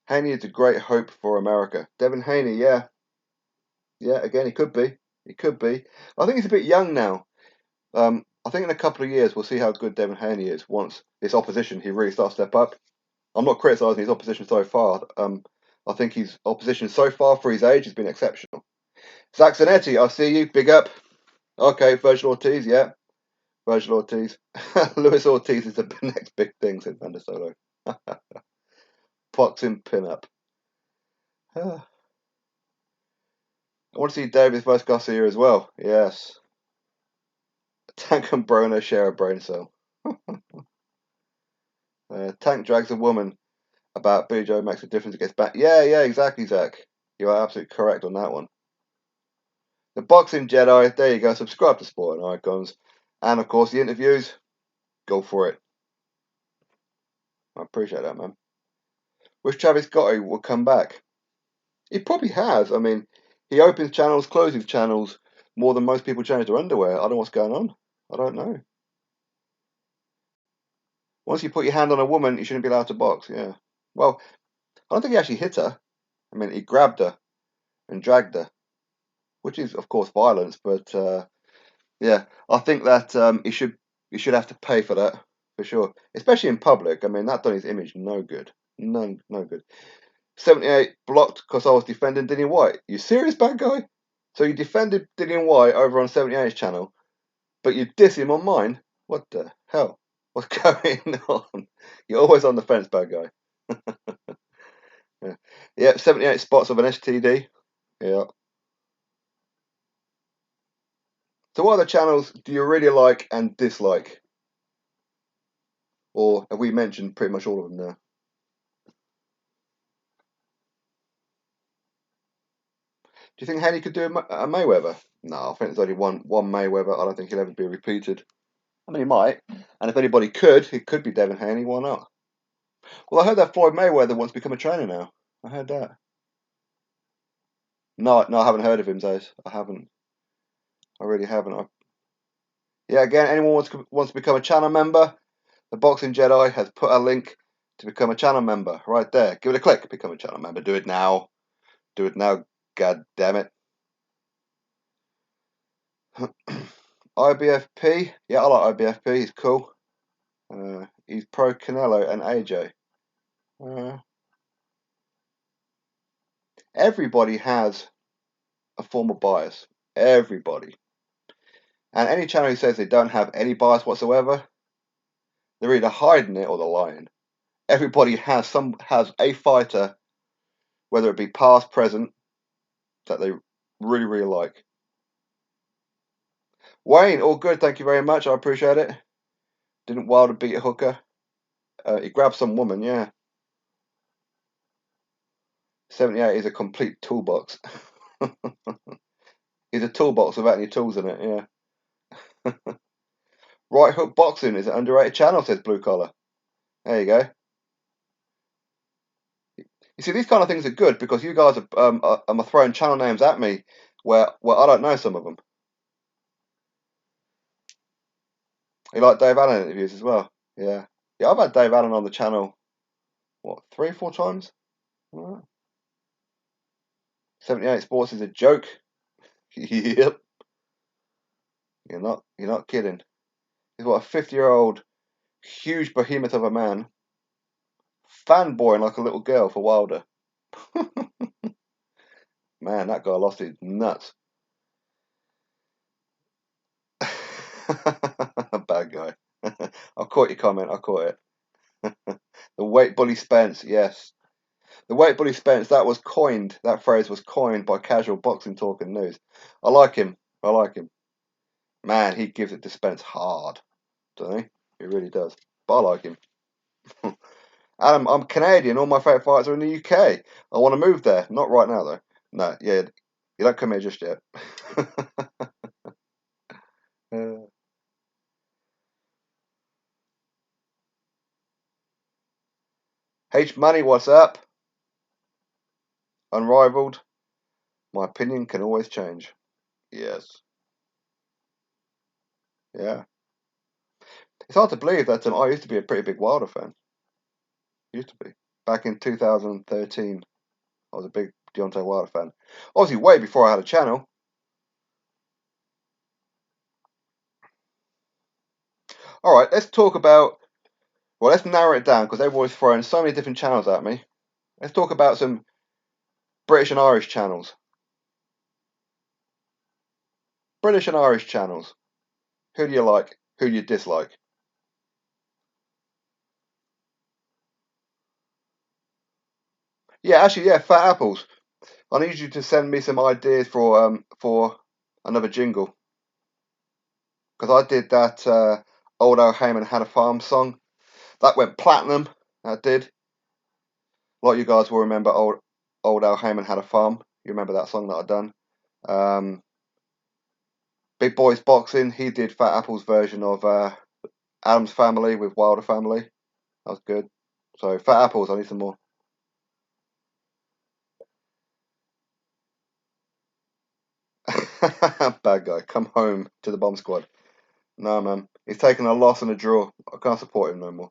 Haney is a great hope for America. Devin Haney, yeah. Yeah, again, he could be. He could be. I think he's a bit young now. I think in a couple of years we'll see how good Devin Haney is once his opposition he really starts to step up. I'm not criticising his opposition so far. I think his opposition so far for his age has been exceptional. Zach Zanetti, I see you. Big up. Okay, Virgil Ortiz, yeah. Virgil Ortiz. Luis Ortiz is the next big thing, said Vander Solo. Boxing pin-up. I want to see Davis versus Garcia as well. Yes. Tank and Broner share a brain cell. Tank drags a woman about Billy Joe makes a difference against back. Yeah, exactly, Zach. You are absolutely correct on that one. The Boxing Jedi, there you go. Subscribe to Sport and Icons. And of course, the interviews, go for it. I appreciate that, man. Wish Travis Scotty will come back. He probably has. I mean, he opens channels, closes channels more than most people change their underwear. I don't know what's going on. I don't know. Once you put your hand on a woman, you shouldn't be allowed to box. Yeah. Well, I don't think he actually hit her. I mean, he grabbed her and dragged her, which is, of course, violence. But yeah, I think that he should have to pay for that for sure, especially in public. I mean, that done his image no good. No good. 78 blocked because I was defending Dillian White. You serious, bad guy? So you defended Dillian White over on 78's channel, but you diss him on mine? What the hell? What's going on? You're always on the fence, bad guy. Yeah, 78 spots of an STD. Yeah. So what other channels do you really like and dislike? Or have we mentioned pretty much all of them now? Do you think Haney could do a Mayweather? No, I think there's only one Mayweather. I don't think he'll ever be repeated. I mean, he might. And if anybody could, it could be Devin Haney. Why not? Well, I heard that Floyd Mayweather wants to become a trainer now. I heard that. No, I haven't heard of him, Zaz. I haven't. I really haven't. Yeah, again, anyone wants to become a channel member, the Boxing Jedi has put a link to become a channel member right there. Give it a click. Become a channel member. Do it now. Do it now. God damn it. IBFP. Yeah, I like IBFP. He's cool. He's pro Canelo and AJ. Everybody has a form of bias. Everybody. And any channel who says they don't have any bias whatsoever, they're either hiding it or they're lying. Everybody has a fighter, whether it be past, present, that they really like. Wayne, all good, thank you very much. I appreciate it. Didn't Wilder beat a hooker? He grabbed some woman, yeah. 78 is a complete toolbox. He's a toolbox without any tools in it, yeah. Right Hook Boxing is an underrated channel, says Blue Collar. There you go. You see, these kind of things are good because you guys are throwing channel names at me where I don't know some of them. You like Dave Allen interviews as well? Yeah. Yeah, I've had Dave Allen on the channel, what, 3 or 4 times? Right. 78 Sports is a joke. Yep. You're not kidding. He's what, a 50-year-old huge behemoth of a man, fanboying like a little girl for Wilder. Man, that guy lost his nuts. Bad guy. I caught your comment. I caught it. The weight bully Spence. Yes, the weight bully Spence. That was coined. That phrase was coined by Casual Boxing Talk and News. I like him. I like him. Man, he gives it to Spence hard, doesn't he? He really does. But I like him. Adam, I'm Canadian. All my favourite fights are in the UK. I want to move there. Not right now, though. No, yeah, you don't come here just yet. H Money, what's up? Unrivaled. My opinion can always change. Yes. Yeah. It's hard to believe that I used to be a pretty big Wilder fan. Used to be. Back in 2013, I was a big Deontay Wilder fan. Obviously, way before I had a channel. All right, let's talk about. Well, let's narrow it down because everyone's throwing so many different channels at me. Let's talk about some British and Irish channels. British and Irish channels. Who do you like? Who do you dislike? Yeah, actually, yeah, Fat Apples. I need you to send me some ideas for another jingle because I did that Old Al Heyman Had a Farm song that went platinum. That did. A lot of you guys will remember Old Al Heyman Had a Farm. You remember that song that I done. Um, Big Boys Boxing. He did Fat Apple's version of Adam's Family with Wilder Family. That was good. So Fat Apples. I need some more. Bad guy. Come home to the bomb squad. No, man. He's taken a loss and a draw. I can't support him no more.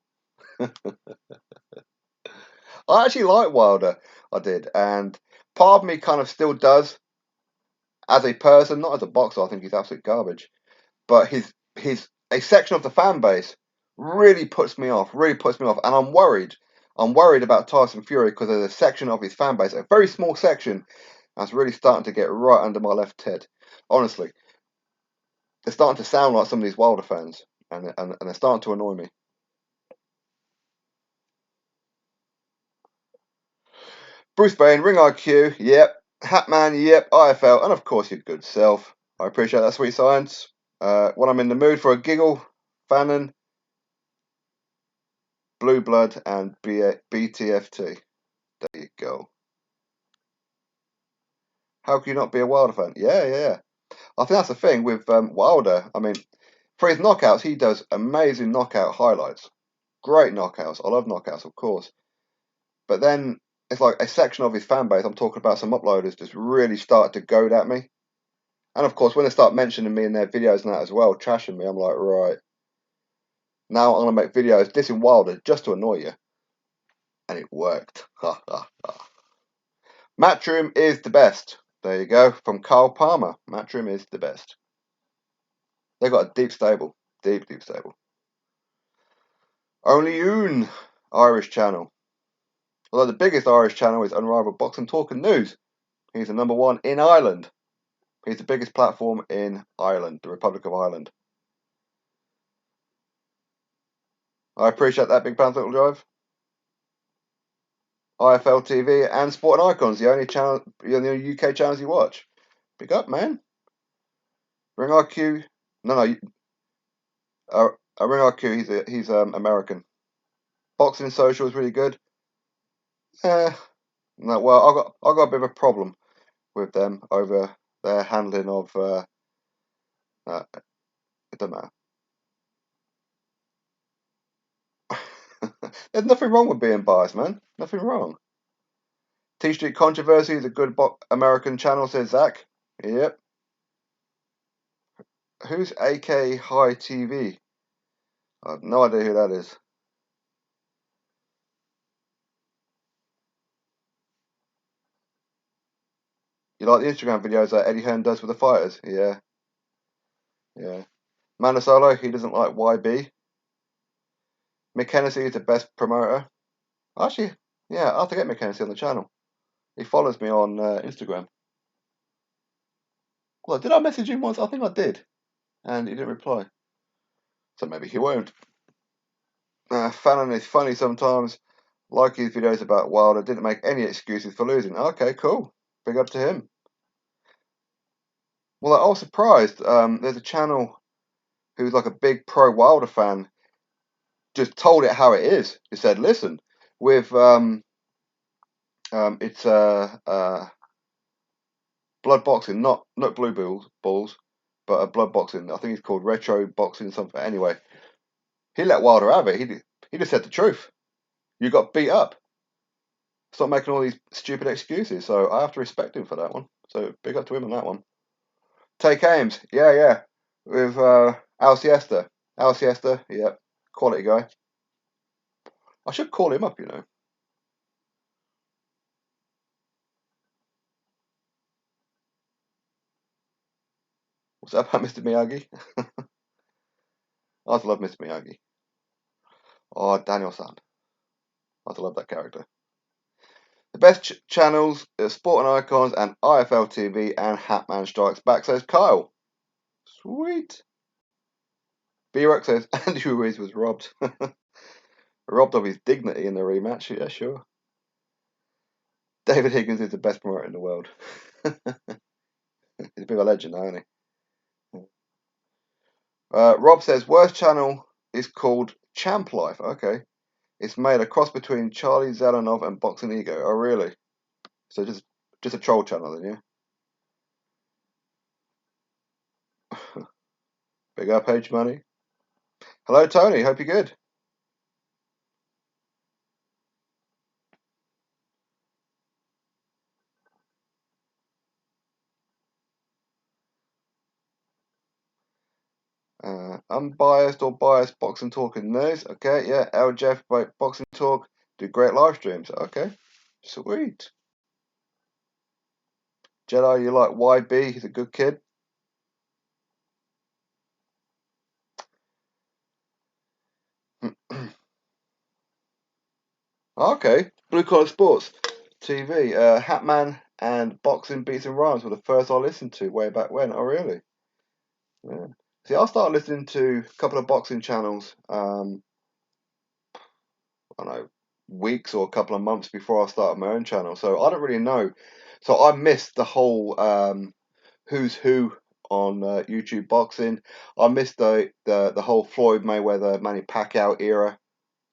I actually like Wilder. I did. And part of me kind of still does as a person, not as a boxer. I think he's absolute garbage. But his a section of the fan base really puts me off. Really puts me off. And I'm worried. I'm worried about Tyson Fury because there's a section of his fan base, a very small section, that's really starting to get right under my left head. Honestly, they're starting to sound like some of these Wilder fans. And they're starting to annoy me. Bruce Bain, Ring IQ, yep. Hatman, yep. IFL, and of course your good self. I appreciate that, sweet science. When I'm in the mood for a giggle, Fannin, Blue Blood, and BTFT. There you go. How can you not be a Wilder fan? Yeah, yeah, yeah. I think that's the thing with Wilder. I mean, for his knockouts, he does amazing knockout highlights. Great knockouts. I love knockouts, of course. But then it's like a section of his fan base. I'm talking about some uploaders just really start to goad at me. And of course, when they start mentioning me in their videos and that as well, trashing me, I'm like, right, now I'm going to make videos dissing Wilder just to annoy you. And it worked. Ha ha ha. Matchroom is the best. There you go. From Carl Palmer. Matchroom is the best. They've got a deep stable. Deep, deep stable. Only Yoon, Irish channel. Although the biggest Irish channel is Unrivaled Boxing Talk and News. He's the number one in Ireland. He's the biggest platform in Ireland, the Republic of Ireland. I appreciate that, Big Panther Little Drive. IFL TV and Sport and Icons, the only channel, the only UK channels you watch. Big up, man. Ring IQ, no, Ring IQ. He's American. Boxing Social is really good. No, well, I got a bit of a problem with them over their handling of. It doesn't matter. There's nothing wrong with being biased, man. Nothing wrong. T Street Controversy is a good American channel, says Zach. Yep. Who's AK High TV? I have no idea who that is. You like the Instagram videos that Eddie Hearn does with the fighters? Yeah, yeah. Mano Solo, he doesn't like YB. Mick Hennessy is the best promoter. Actually, yeah, I have to get Mick Hennessy on the channel. He follows me on Instagram. Well, did I message him once? I think I did. And he didn't reply. So maybe he won't. Fannin is funny sometimes. Like his videos about Wilder, didn't make any excuses for losing. Okay, cool. Big up to him. Well, I was surprised. There's a channel who's like a big pro Wilder fan, just told it how it is. He said, listen, with it's blood boxing, not blue balls, but blood boxing. I think it's called retro boxing something. Anyway, he let Wilder have it. He just said the truth. You got beat up. Stop making all these stupid excuses. So I have to respect him for that one. So big up to him on that one. Take Ames, yeah, with Al Siesta. Al Siesta, yeah, quality guy. I should call him up, you know. What's that about Mr. Miyagi? I love Mr. Miyagi. Oh, Daniel-san. I love that character. The best channels are Sport and Icons and IFL TV and Hatman Strikes Back, says Kyle. Sweet. B-Rock says Andrew Ruiz was robbed. Robbed of his dignity in the rematch. Yeah, sure. David Higgins is the best promoter in the world. He's a bit of a legend now, isn't he? Rob says worst channel is called Champ Life. Okay. It's made a cross between Charlie Zalanov and Boxing Ego. Oh, really? So just a troll channel then, yeah? Big up, Page Money. Hello, Tony. Hope you're good. Unbiased or biased boxing talk and news. Okay, yeah. L Jeff boxing talk. Do great live streams. Okay, sweet. Jedi, you like YB? He's a good kid. Okay, Blue Collar Sports TV. Hatman and Boxing Beats and Rhymes were the first I listened to way back when. Oh, really? Yeah. See, I started listening to a couple of boxing channels. I don't know, weeks or a couple of months before I started my own channel. So I don't really know. So I missed the whole who's who on YouTube boxing. I missed the whole Floyd Mayweather Manny Pacquiao era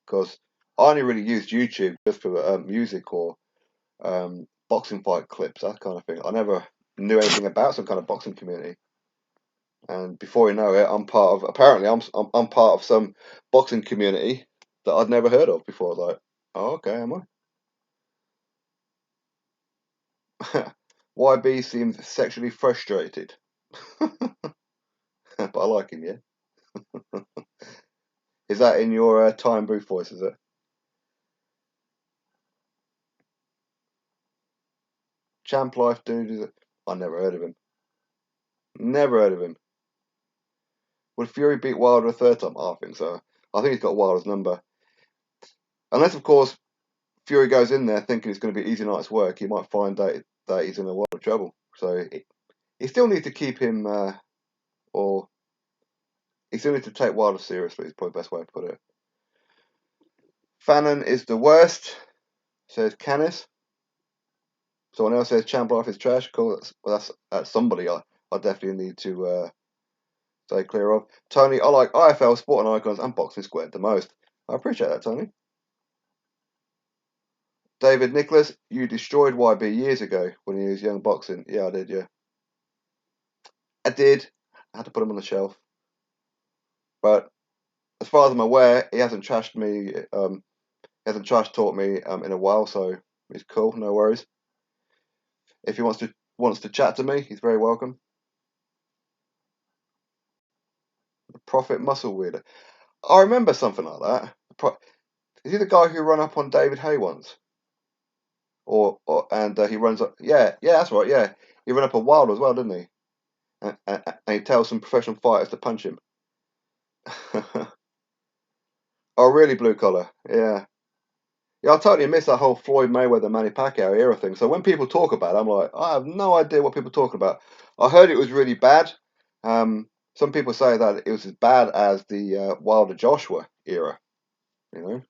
because I only really used YouTube just for music or boxing fight clips, that kind of thing. I never knew anything about some kind of boxing community. And before you know it, I'm part of some boxing community that I'd never heard of before. I was like, oh, okay, am I? YB seems sexually frustrated, but I like him. Yeah, is that in your time booth voice? Is it? Champ Life dude? Is it? I never heard of him. Never heard of him. Would Fury beat Wilder a third time? I think so. I think he's got Wilder's number. Unless, of course, Fury goes in there thinking it's going to be easy night's work, he might find that he's in a world of trouble. So he still needs to keep him, or he still needs to take Wilder seriously. Is probably the best way to put it. Fannon is the worst, says Canis. Someone else says Champ Life is trash. Cool. That's somebody I definitely need to stay clear of. Tony, I like IFL, Sport and Icons, and Boxing Squared the most. I appreciate that, Tony. David Nicholas, you destroyed YB years ago when he was young boxing. Yeah, I did, yeah. I did. I had to put him on the shelf. But as far as I'm aware, he hasn't trashed me. He hasn't trash talked me in a while, so he's cool. No worries. If he wants to chat to me, he's very welcome. The Prophet Muscle Weirder. I remember something like that. Is he the guy who ran up on David Hay once? And he runs up. Yeah, that's right. Yeah, he ran up on Wilder as well, didn't he? And he tells some professional fighters to punch him. Oh, really, blue collar? Yeah. Yeah, I totally missed that whole Floyd Mayweather Manny Pacquiao era thing. So when people talk about it, I'm like, I have no idea what people are talking about. I heard it was really bad. Some people say that it was as bad as the Wilder Joshua era. You know,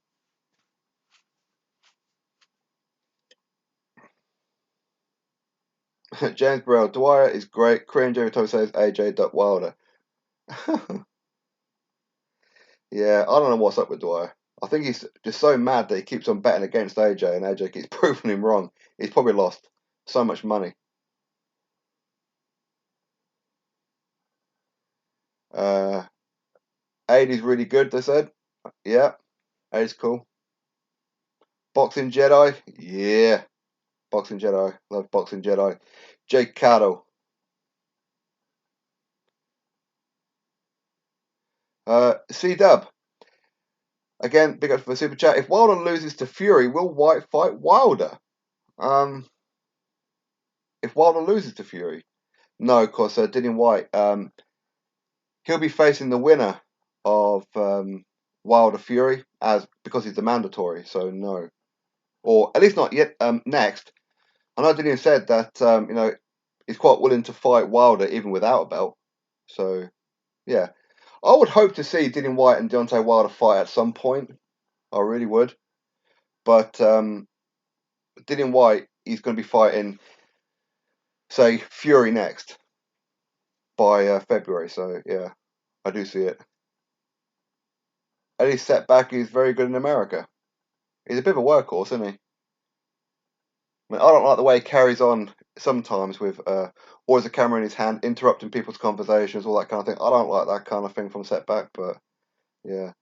James Burrell, Dwyer is great. Korean Jerry Toe says AJ Wilder. Yeah, I don't know what's up with Dwyer. I think he's just so mad that he keeps on betting against AJ, and AJ keeps proving him wrong. He's probably lost so much money. Aid really good, they said. Yeah, Aid's cool. Boxing Jedi, yeah. Boxing Jedi, love Boxing Jedi. Jake Cattle. C-Dub, again, big up for the super chat. If Wilder loses to Fury, will White fight Wilder? If Wilder loses to Fury, no, because Dillian White, he'll be facing the winner of Wilder Fury because he's the mandatory. So no, or at least not yet. Next, I know Dillian said that he's quite willing to fight Wilder even without a belt. So yeah, I would hope to see Dillian White and Deontay Wilder fight at some point. I really would, but Dillian White, he's going to be fighting, say, Fury next by February. So yeah, I do see it. Eddie Setback is very good in America. He's a bit of a workhorse, isn't he? I mean, I don't like the way he carries on sometimes with always a camera in his hand, interrupting people's conversations, all that kind of thing. I don't like that kind of thing from Setback, but yeah.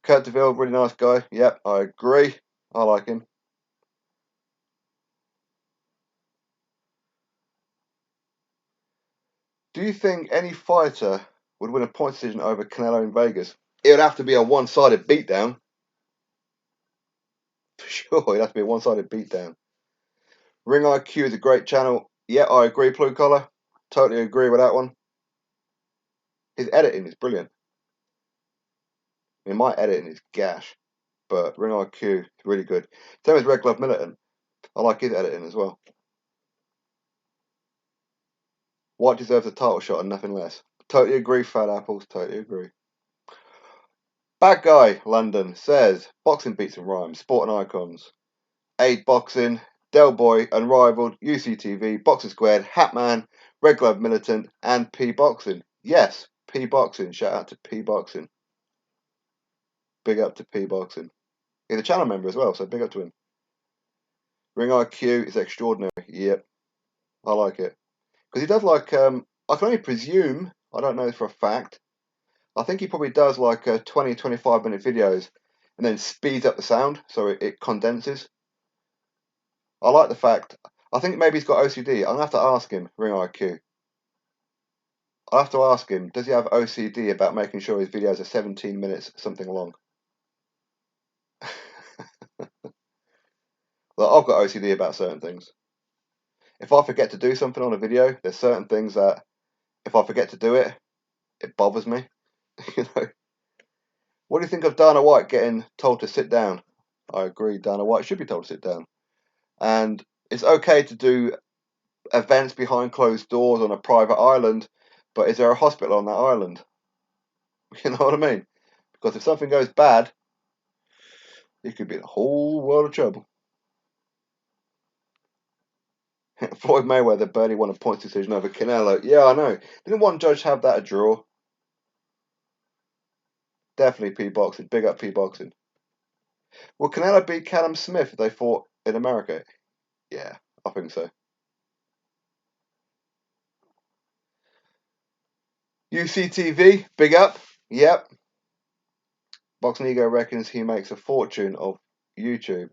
Kurt DeVille, really nice guy. Yep, I agree. I like him. Do you think any fighter would win a point decision over Canelo in Vegas? It would have to be a one-sided beatdown. For sure, it'd have to be a one-sided beatdown. Ring IQ is a great channel. Yeah, I agree, Blue Collar. Totally agree with that one. His editing is brilliant. I mean, my editing is gash, but Ring IQ is really good. Same as Red Glove Militant. I like his editing as well. White deserves a title shot and nothing less. Totally agree, Fat Apples. Totally agree. Bad Guy London says boxing beats and rhymes, sport and icons. Aid Boxing, Del Boy, Unrivaled, UCTV, Boxing Squared, Hatman, Red Glove Militant, and P Boxing. Yes, P Boxing. Shout out to P Boxing. Big up to P Boxing. He's a channel member as well, so big up to him. Ring IQ is extraordinary. Yep, I like it. Because he does like, I can only presume, I don't know for a fact, I think he probably does like 20, 25-minute videos and then speeds up the sound so it condenses. I like the fact, I think maybe he's got OCD. I'm going to have to ask him, Ring IQ. I'll have to ask him, does he have OCD about making sure his videos are 17 minutes something long? Well, I've got OCD about certain things. If I forget to do something on a video, there's certain things that if I forget to do it, it bothers me. You know. What do you think of Dana White getting told to sit down? I agree, Dana White should be told to sit down. And it's okay to do events behind closed doors on a private island, but is there a hospital on that island? You know what I mean? Because if something goes bad, you could be in a whole world of trouble. Floyd Mayweather barely won a points decision over Canelo. Yeah, I know. Didn't one judge have that a draw? Definitely P Boxing. Big up P Boxing. Will Canelo beat Callum Smith if they fought in America? Yeah, I think so. UCTV, big up. Yep. Boxing Ego reckons he makes a fortune of YouTube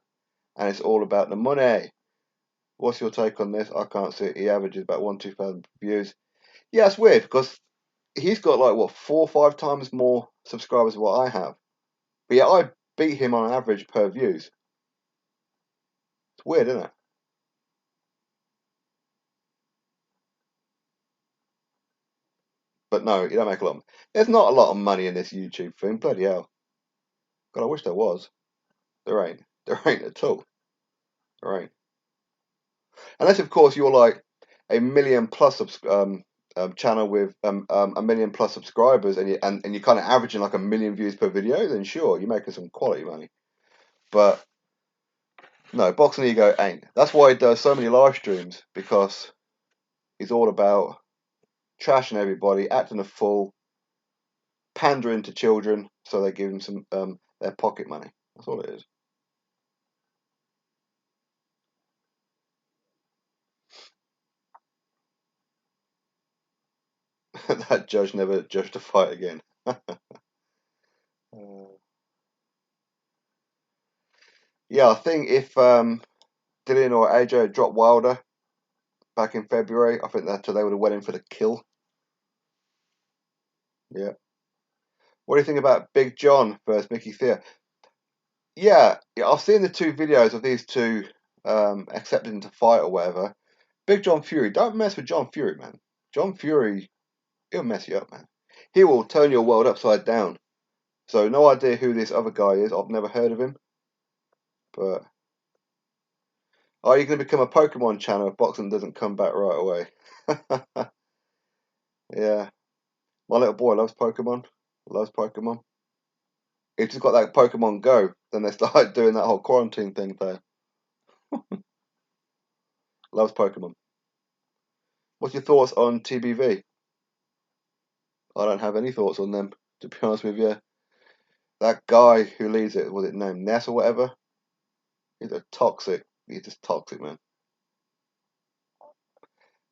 and it's all about the money. What's your take on this? I can't see it. He averages about 2,000 views. Yeah, it's weird because he's got like what 4 or 5 times more subscribers than what I have. But yeah, I beat him on average per views. It's weird, isn't it? But no, you don't make a lot. There's not a lot of money in this YouTube thing. Bloody hell. God, I wish there was. There ain't. There ain't at all. There ain't. Unless, of course, you're like a million plus channel with a million plus subscribers, and you're kind of averaging like a million views per video. Then sure, you're making some quality money. But no, Boxing Ego ain't. That's why he does so many live streams, because he's all about trashing everybody, acting a fool, pandering to children, so they give him some their pocket money. That's all it is. That judge never judged a fight again. Yeah, I think if Dillian or AJ had dropped Wilder back in February, I think that they would have went in for the kill. Yeah. What do you think about Big John versus Mickey Thea? Yeah, I've seen the two videos of these two accepting to fight or whatever. Big John Fury, don't mess with John Fury, man. John Fury, he'll mess you up, man. He will turn your world upside down. So no idea who this other guy is. I've never heard of him. But are you going to become a Pokemon channel if boxing doesn't come back right away? Yeah. My little boy loves Pokemon. Loves Pokemon. He just got that Pokemon Go. Then they started doing that whole quarantine thing there. Loves Pokemon. What's your thoughts on TBV? I don't have any thoughts on them, to be honest with you. That guy who leads it, was it named Ness or whatever? He's a toxic. He's just toxic, man.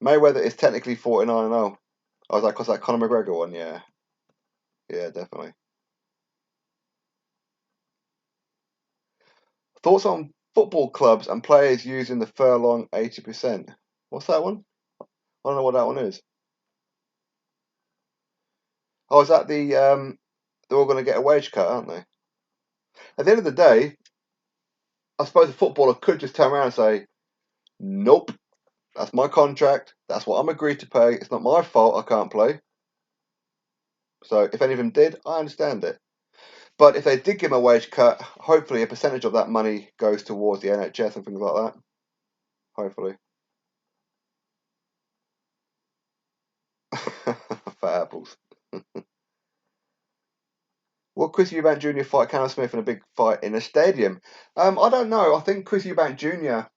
Mayweather is technically 49-0. I was like, what's that Conor McGregor one? Yeah. Yeah, definitely. Thoughts on football clubs and players using the furlong 80%? What's that one? I don't know what that one is. Oh, is that they're all going to get a wage cut, aren't they? At the end of the day, I suppose a footballer could just turn around and say, nope, that's my contract. That's what I'm agreed to pay. It's not my fault I can't play. So if any of them did, I understand it. But if they did give him a wage cut, hopefully a percentage of that money goes towards the NHS and things like that. Hopefully. Fat apples. Will Chris Eubank Jr. fight Callum Smith in a big fight in a stadium? I don't know. I think Chris Eubank Jr.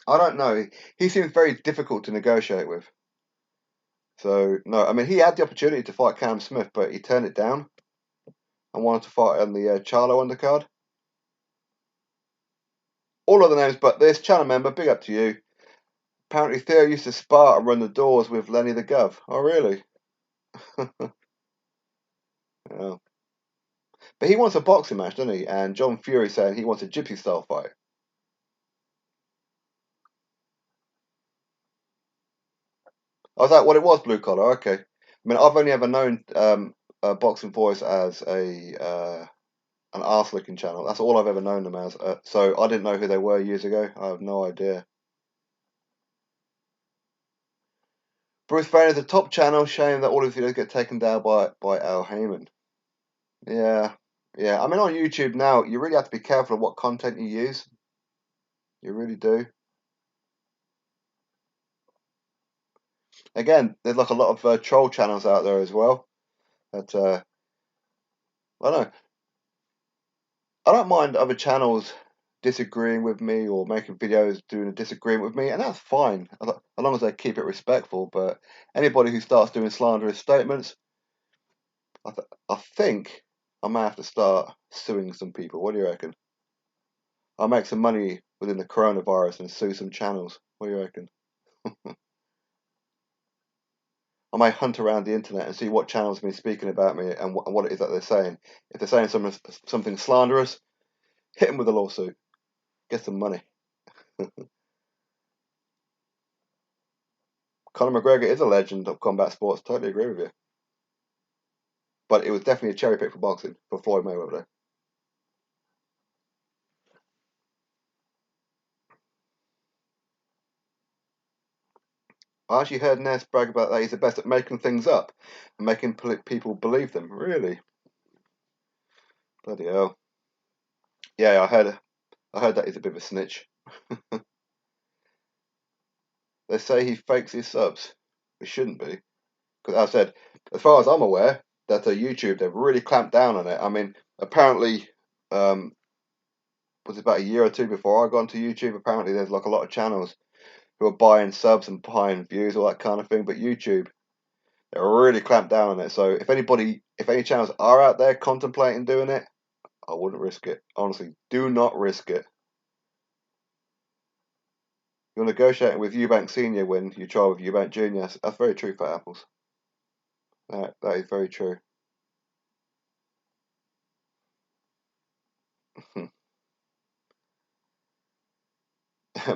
I don't know. He seems very difficult to negotiate with. So no, I mean he had the opportunity to fight Callum Smith, but he turned it down and wanted to fight on the Charlo undercard. All other names, but this channel member, big up to you. Apparently Theo used to spar and run the doors with Lenny the Gov. Oh really? Yeah. But he wants a boxing match, doesn't he? And John Fury saying he wants a gypsy style fight. I was like, well, it was blue collar. Okay. I mean, I've only ever known Boxing Voice as an arse looking channel. That's all I've ever known them as. So I didn't know who they were years ago. I have no idea. Bruce Wayne is a top channel. Shame that all his videos get taken down by Al Heyman. Yeah, yeah. I mean, on YouTube now, you really have to be careful of what content you use. You really do. Again, there's like a lot of troll channels out there as well. That I don't know. I don't mind other channels disagreeing with me or making videos doing a disagreement with me, and that's fine as long as they keep it respectful. But anybody who starts doing slanderous statements, I think I might have to start suing some people. What do you reckon? I'll make some money within the coronavirus and sue some channels. What do you reckon? I may hunt around the internet and see what channels have been speaking about me and what it is that they're saying. If they're saying something slanderous, hit them with a lawsuit. Get some money. Conor McGregor is a legend of combat sports. Totally agree with you. But it was definitely a cherry pick for boxing for Floyd Mayweather. I actually heard Ness brag about that he's the best at making things up and making people believe them. Really? Bloody hell. Yeah, I heard that he's a bit of a snitch. They say he fakes his subs. It shouldn't be. Because I said, as far as I'm aware, that YouTube, they've really clamped down on it. I mean, apparently, was it about a year or two before I got onto YouTube? Apparently, there's like a lot of channels who are buying subs and buying views, all that kind of thing. But YouTube, they're really clamped down on it. So if any channels are out there contemplating doing it, I wouldn't risk it. Honestly, do not risk it. You're negotiating with Eubank Senior when you try with Eubank Junior. That's very true for apples. That is very true.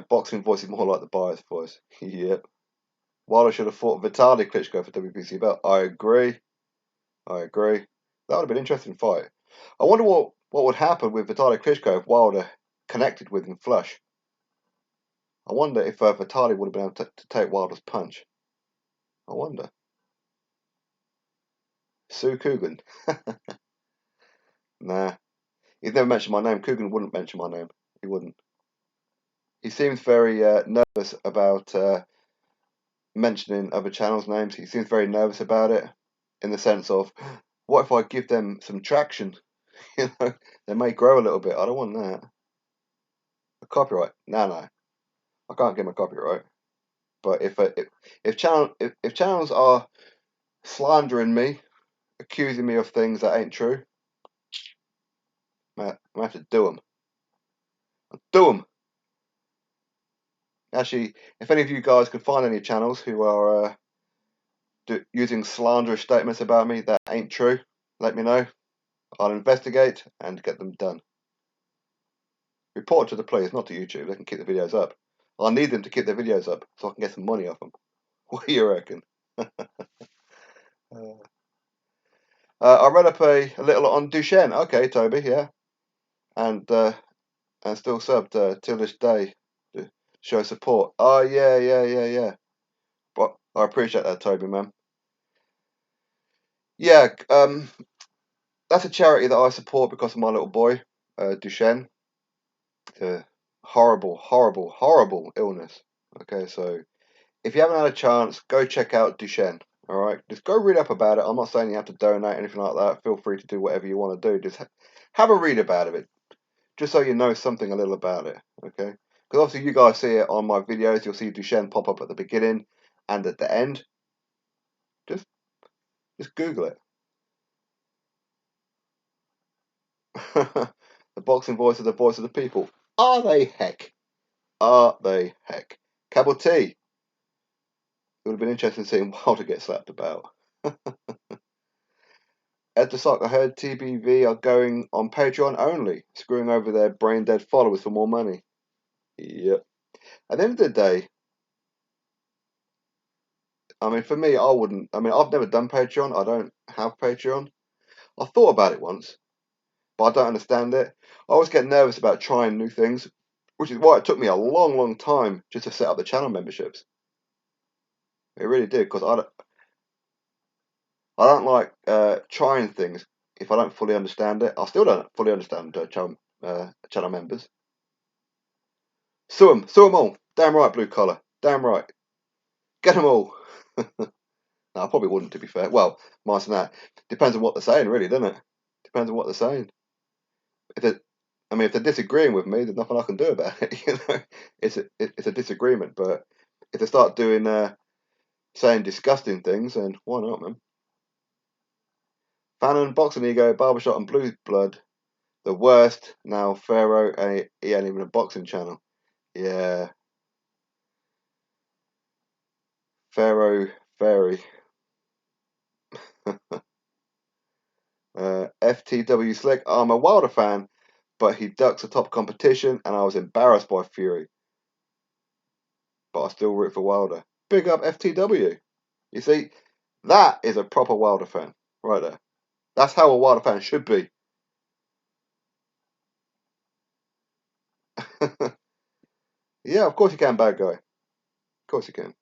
Boxing voice is more like the buyer's voice. Yep. Wilder should have fought Vitaly Klitschko for WBC belt. I agree. That would have been an interesting fight. I wonder what would happen with Vitaly Klitschko if Wilder connected with him flush. I wonder if Vitaly would have been able to take Wilder's punch. I wonder. Sue Coogan. Nah. He's never mentioned my name. Coogan wouldn't mention my name. He wouldn't. He seems very nervous about mentioning other channels' names. He seems very nervous about it, in the sense of, what if I give them some traction? You know, they may grow a little bit. I don't want that. A copyright? No. I can't get my copyright. But if channels are slandering me, accusing me of things that ain't true, I'm gonna have to do them. Do them. Actually, if any of you guys can find any channels who are using slanderous statements about me that ain't true, let me know. I'll investigate and get them done. Report to the police, not to YouTube. They can keep the videos up. I need them to keep their videos up so I can get some money off them. What do you reckon? I read up a little on Duchenne. Okay, Toby, yeah, and still subbed till this day to show support. Oh yeah. But I appreciate that, Toby, man. Yeah, that's a charity that I support because of my little boy, Duchenne. A horrible illness. Okay, so if you haven't had a chance, go check out Duchenne. All right, just go read up about it. I'm not saying you have to donate anything like that. Feel free to do whatever you want to do. Just have a read about it, just so you know something a little about it. Okay, because obviously you guys see it on my videos. You'll see Duchenne pop up at the beginning and at the end. Just Google it. The boxing voice is the voice of the people. Are they heck? Are they heck? Cabal T. It would have been interesting seeing Wilder get slapped about. Ed the Sock, I heard TBV are going on Patreon only, screwing over their brain dead followers for more money. Yep. At the end of the day, I mean, for me, I wouldn't. I mean, I've never done Patreon. I don't have Patreon. I thought about it once, but I don't understand it. I always get nervous about trying new things, which is why it took me a long time just to set up the channel memberships. It really did, because I don't like trying things if I don't fully understand it. I still don't fully understand channel members. Sue 'em all. Damn right, blue collar. Damn right. Get 'em all. No, I probably wouldn't, to be fair. Well, minus that. Depends on what they're saying, really, doesn't it? Depends on what they're saying. If they're disagreeing with me, there's nothing I can do about it. You know, it's a disagreement. But if they start doing saying disgusting things, then why not, man? Fannin, Boxing Ego, Barbershop, and Blue Blood, the worst. Now Pharaoh, and he ain't even a boxing channel. Yeah, Pharaoh Fairy. FTW Slick. I'm a Wilder fan, but he ducks a top competition, and I was embarrassed by Fury. But I still root for Wilder. Big up FTW. You see, that is a proper Wilder fan, right there. That's how a Wilder fan should be. Yeah, of course you can, bad guy. Of course you can.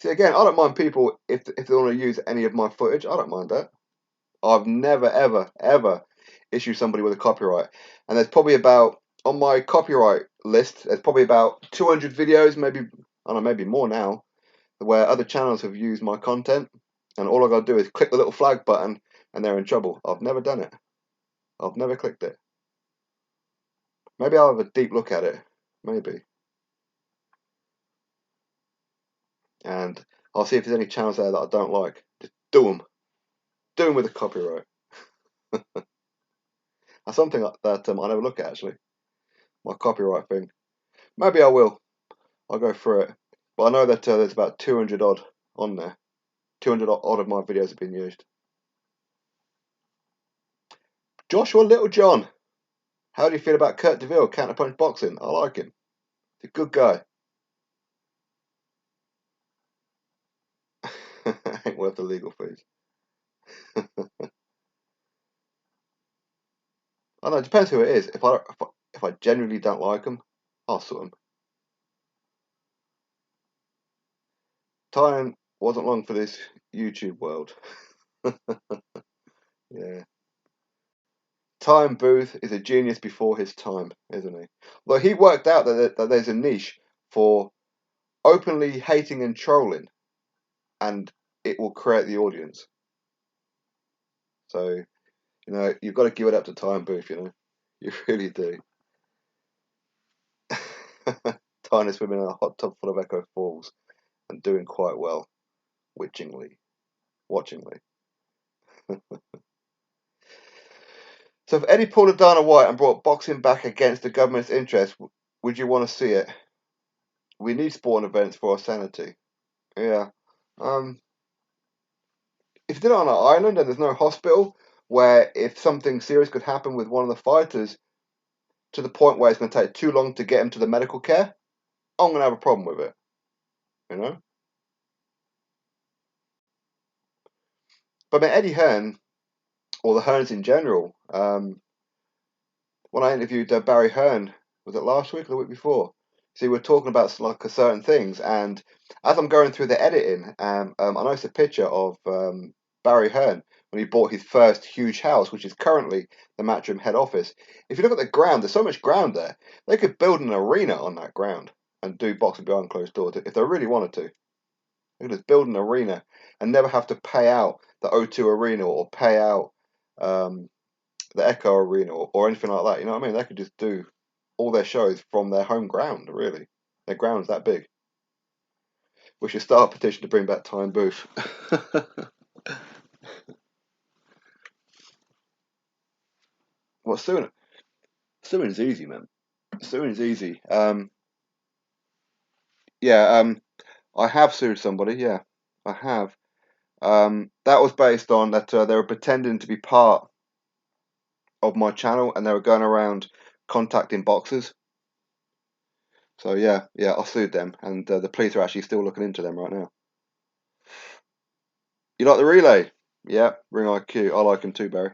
See, again, I don't mind people if they want to use any of my footage. I don't mind that. I've never, ever issued somebody with a copyright. And there's probably about, on my copyright list, there's probably about 200 videos, maybe, I don't know, maybe more now, where other channels have used my content. And all I got to do is click the little flag button and they're in trouble. I've never done it. I've never clicked it. Maybe I'll have a deep look at it. Maybe. And I'll see if there's any channels there that I don't like. Just do them. Do them with a copyright. That's something that I never look at, actually. My copyright thing. Maybe I will. I'll go through it. But I know that there's about 200 odd on there. 200 odd of my videos have been used. Joshua Littlejohn. How do you feel about Kurt DeVille, counterpunch boxing? I like him. He's a good guy. Ain't worth the legal fees. I know, it depends who it is. If I genuinely don't like him, I'll sue him. Time wasn't long for this YouTube world. Yeah. Time Booth is a genius before his time, isn't he? Well, he worked out that there's a niche for openly hating and trolling, and it will create the audience. So, you've got to give it up to Time Booth, You really do. Tiny swimming in a hot tub full of Echo Falls and doing quite well, watchingly. So if Eddie pulled a Dana White and brought boxing back against the government's interest, would you want to see it? We need sporting events for our sanity. Yeah. If you did it on an island and there's no hospital, where if something serious could happen with one of the fighters, to the point where it's going to take too long to get him to the medical care, I'm going to have a problem with it. But I mean, Eddie Hearn, or the Hearns in general, when I interviewed Barry Hearn, was it last week or the week before? So we were talking about like certain things, and as I'm going through the editing, I noticed a picture of Barry Hearn when he bought his first huge house, which is currently the Matchroom head office. If you look at the ground, there's so much ground there. They could build an arena on that ground and do boxing behind closed doors if they really wanted to. They could just build an arena and never have to pay out the O2 Arena or pay out the Echo Arena or anything like that. You know what I mean? They could just do all their shows from their home ground, really. Their ground's that big. We should start a petition to bring back Time Booth. Well, suing's easy, man. Suing's easy. I have sued somebody. Yeah, I have. That was based on that they were pretending to be part of my channel and they were going around contacting boxers. So yeah, I sued them, and the police are actually still looking into them right now. You like the relay? Yeah, Ring IQ. I like him too, Barry.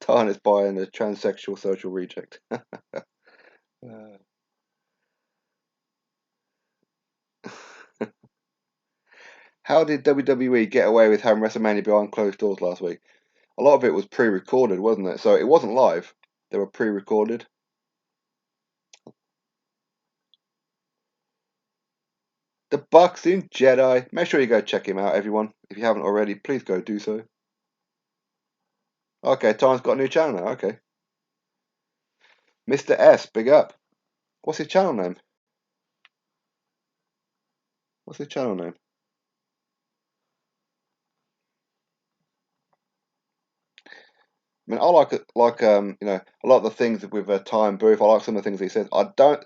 Tarn is buying a transsexual social reject. How did WWE get away with having WrestleMania behind closed doors last week? A lot of it was pre-recorded, wasn't it? So it wasn't live. They were pre-recorded. The Boxing Jedi. Make sure you go check him out, everyone. If you haven't already, please go do so. Okay, Tarn's got a new channel now. Okay. Mr. S, big up. What's his channel name? What's his channel name? I mean, I like a lot of the things with Time Booth. I like some of the things he says. The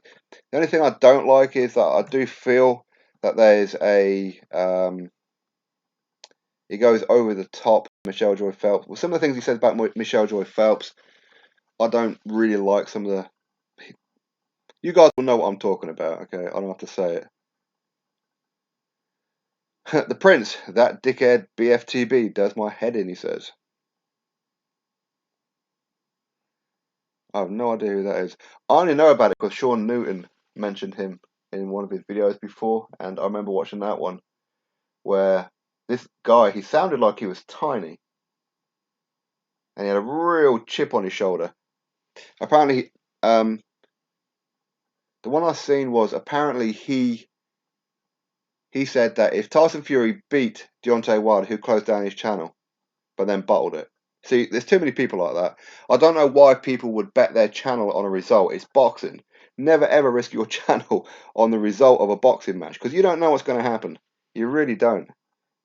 only thing I don't like is that I do feel that there's he goes over the top. Michelle Joy Phelps. Well, some of the things he says about Michelle Joy Phelps, I don't really like. Some of the, you guys will know what I'm talking about. Okay, I don't have to say it. The Prince, that dickhead BFTB does my head in. He says. I have no idea who that is. I only know about it because Sean Newton mentioned him in one of his videos before, and I remember watching that one where this guy, he sounded like he was tiny, and he had a real chip on his shoulder. Apparently, the one I seen was apparently he said that if Tyson Fury beat Deontay Wilder, he'd close down his channel, but then bottled it. See, there's too many people like that. I don't know why people would bet their channel on a result. It's boxing. Never ever risk your channel on the result of a boxing match because you don't know what's going to happen. You really don't.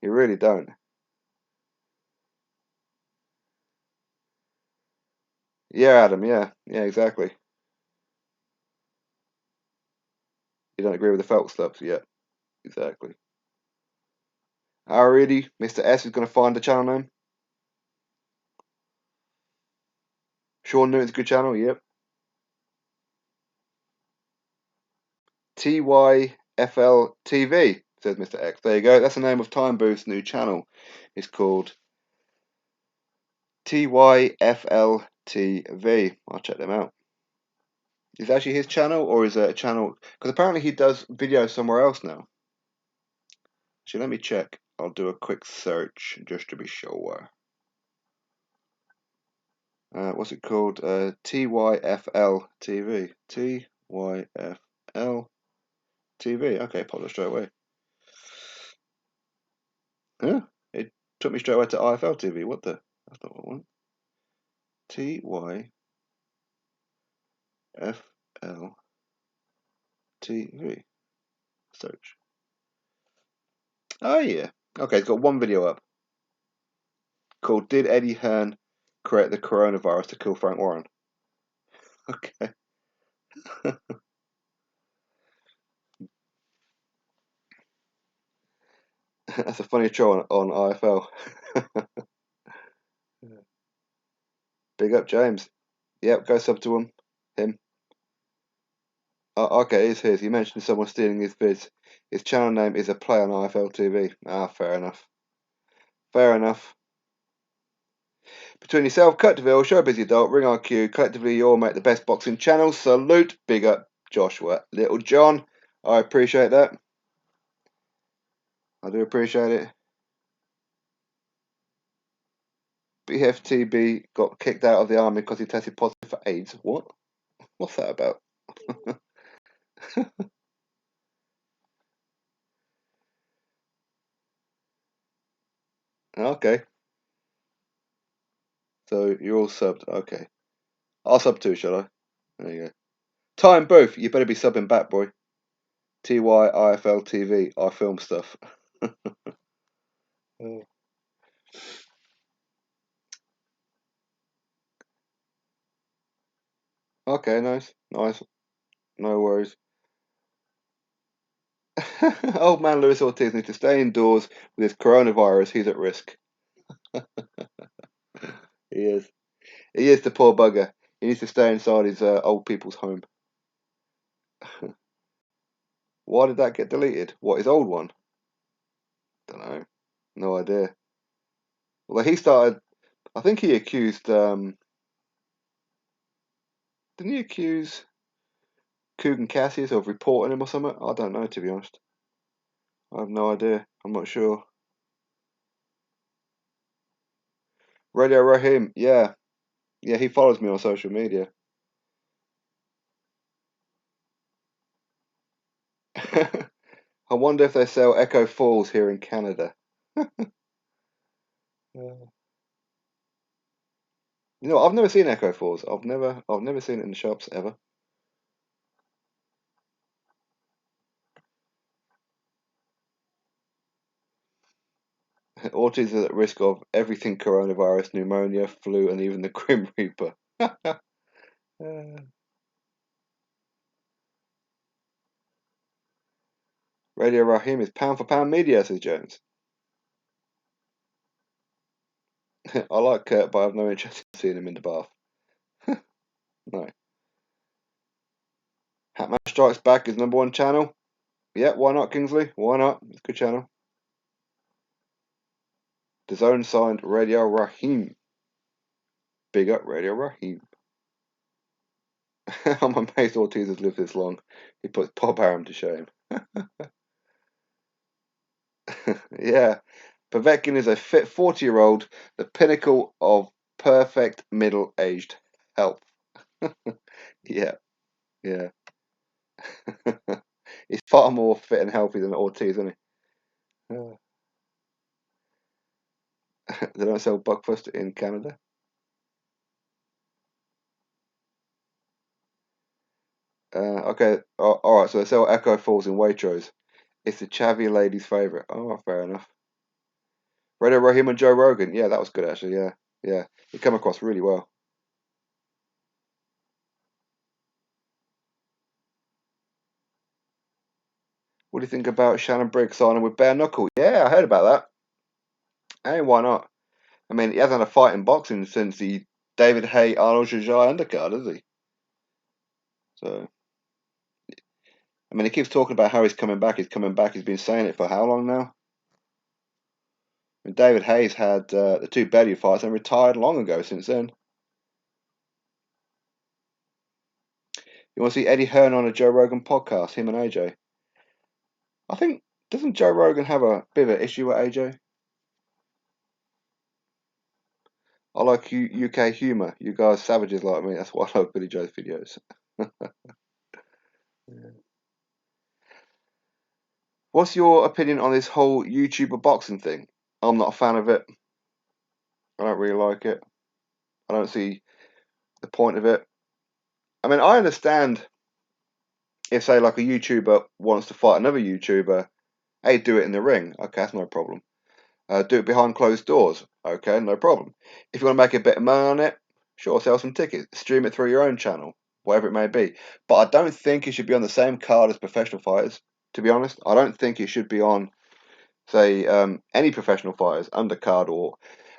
You really don't. Yeah, Adam. Yeah, yeah, exactly. You don't agree with the Phelps stuff? Yeah, exactly. Alrighty, Mr. S is going to find the channel name. Sean Newton's a good channel. Yep. TYFL TV, says Mr. X. There you go. That's the name of Time Booth's new channel. It's called TYFL TV. I'll check them out. Is it actually his channel, or is it a channel? Because apparently he does videos somewhere else now. So let me check. I'll do a quick search just to be sure. What's it called? TYFL TV. TYFL TV. Okay, pop it straight away. Yeah, it took me straight away to IFL TV. What the? That's not what I want. TYFL TV. Search. Oh yeah. Okay, it's got one video up called "Did Eddie Hearn create the coronavirus to kill Frank Warren?" Okay. That's a funny show on IFL. Big up James. Yep, go sub to him. Okay, it's his. He mentioned someone stealing his vids. His channel name is a play on IFL TV. Ah, fair enough. Fair enough. Between yourself, Kurt DeVille, Show Busy Adult, Ring RQ, collectively you all make the best boxing channel. Salute. Big up Joshua. Little John. I appreciate that. I do appreciate it. BFTB got kicked out of the army because he tested positive for AIDS. What? What's that about? Okay. So you're all subbed. Okay. I'll sub too, shall I? There you go. Time Booth. You better be subbing back, boy. TYIFL TV. I film stuff. Okay, nice. Nice. No worries. Old man Luis Ortiz needs to stay indoors with his coronavirus. He's at risk. He is. He is the poor bugger. He needs to stay inside his old people's home. Why did that get deleted? What, his old one? Don't know. No idea. Well, he started. I think he accused. Didn't he accuse Coogan Cassius of reporting him or something? I don't know, to be honest. I have no idea. I'm not sure. Radio Rahim. Yeah. Yeah, he follows me on social media. I wonder if they sell Echo Falls here in Canada. Yeah. You know, I've never seen Echo Falls. I've never seen it in the shops ever. Ortiz is at risk of everything coronavirus, pneumonia, flu, and even the Grim Reaper. Radio Rahim is pound for pound media, says Jones. I like Kurt, but I have no interest in seeing him in the bath. No. Hatman Strikes Back is #1 channel. Yeah, why not, Kingsley? Why not? It's a good channel. The Zone signed Radio Rahim. Big up Radio Rahim. I'm amazed Ortiz has lived this long. He puts Bob Arum to shame. Yeah. Povetkin is a fit 40-year-old, the pinnacle of perfect middle-aged health. Yeah, yeah. He's far more fit and healthy than Ortiz, isn't he? They don't sell Buckfast in Canada. Okay, all right. So they sell Echo Falls in Waitrose. It's the chavvy lady's favourite. Oh, fair enough. Radio Raheem and Joe Rogan. Yeah, that was good actually. Yeah. It came across really well. What do you think about Shannon Briggs signing with bare knuckle? Yeah, I heard about that. Hey, why not? I mean, he hasn't had a fight in boxing since the David Haye Arnold Shajai undercard, has he? So, I mean, he keeps talking about how he's coming back. He's coming back. He's been saying it for how long now? And David Hayes had the two Bellew fights and retired long ago since then. You want to see Eddie Hearn on a Joe Rogan podcast, him and AJ? I think, doesn't Joe Rogan have a bit of an issue with AJ? I like UK humour. You guys savages like me. That's why I love Billy Joe's videos. What's your opinion on this whole YouTuber boxing thing? I'm not a fan of it. I don't really like it. I don't see the point of it. I mean, I understand if, say, like a YouTuber wants to fight another YouTuber, hey, do it in the ring. Okay, that's no problem. Do it behind closed doors. Okay, no problem. If you want to make a bit of money on it, sure, sell some tickets. Stream it through your own channel, whatever it may be. But I don't think it should be on the same card as professional fighters, to be honest. I don't think it should be on, say, any professional fighters undercard or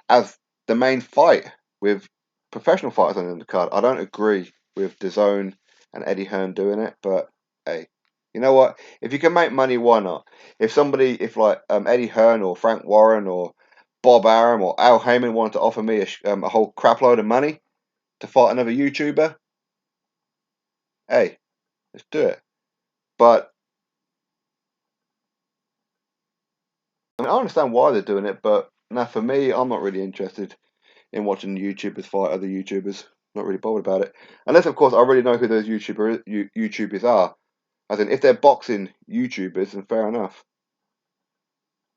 as the main fight with professional fighters on the undercard. I don't agree with DAZN and Eddie Hearn doing it, but hey, you know what? If you can make money, why not? If like Eddie Hearn or Frank Warren or Bob Arum or Al Heyman wanted to offer me a whole crapload of money to fight another YouTuber, hey, let's do it. But I mean, I understand why they're doing it, but now for me, I'm not really interested in watching YouTubers fight other YouTubers. Not really bothered about it, unless of course I really know who those YouTubers are. As in, if they're boxing YouTubers, then fair enough.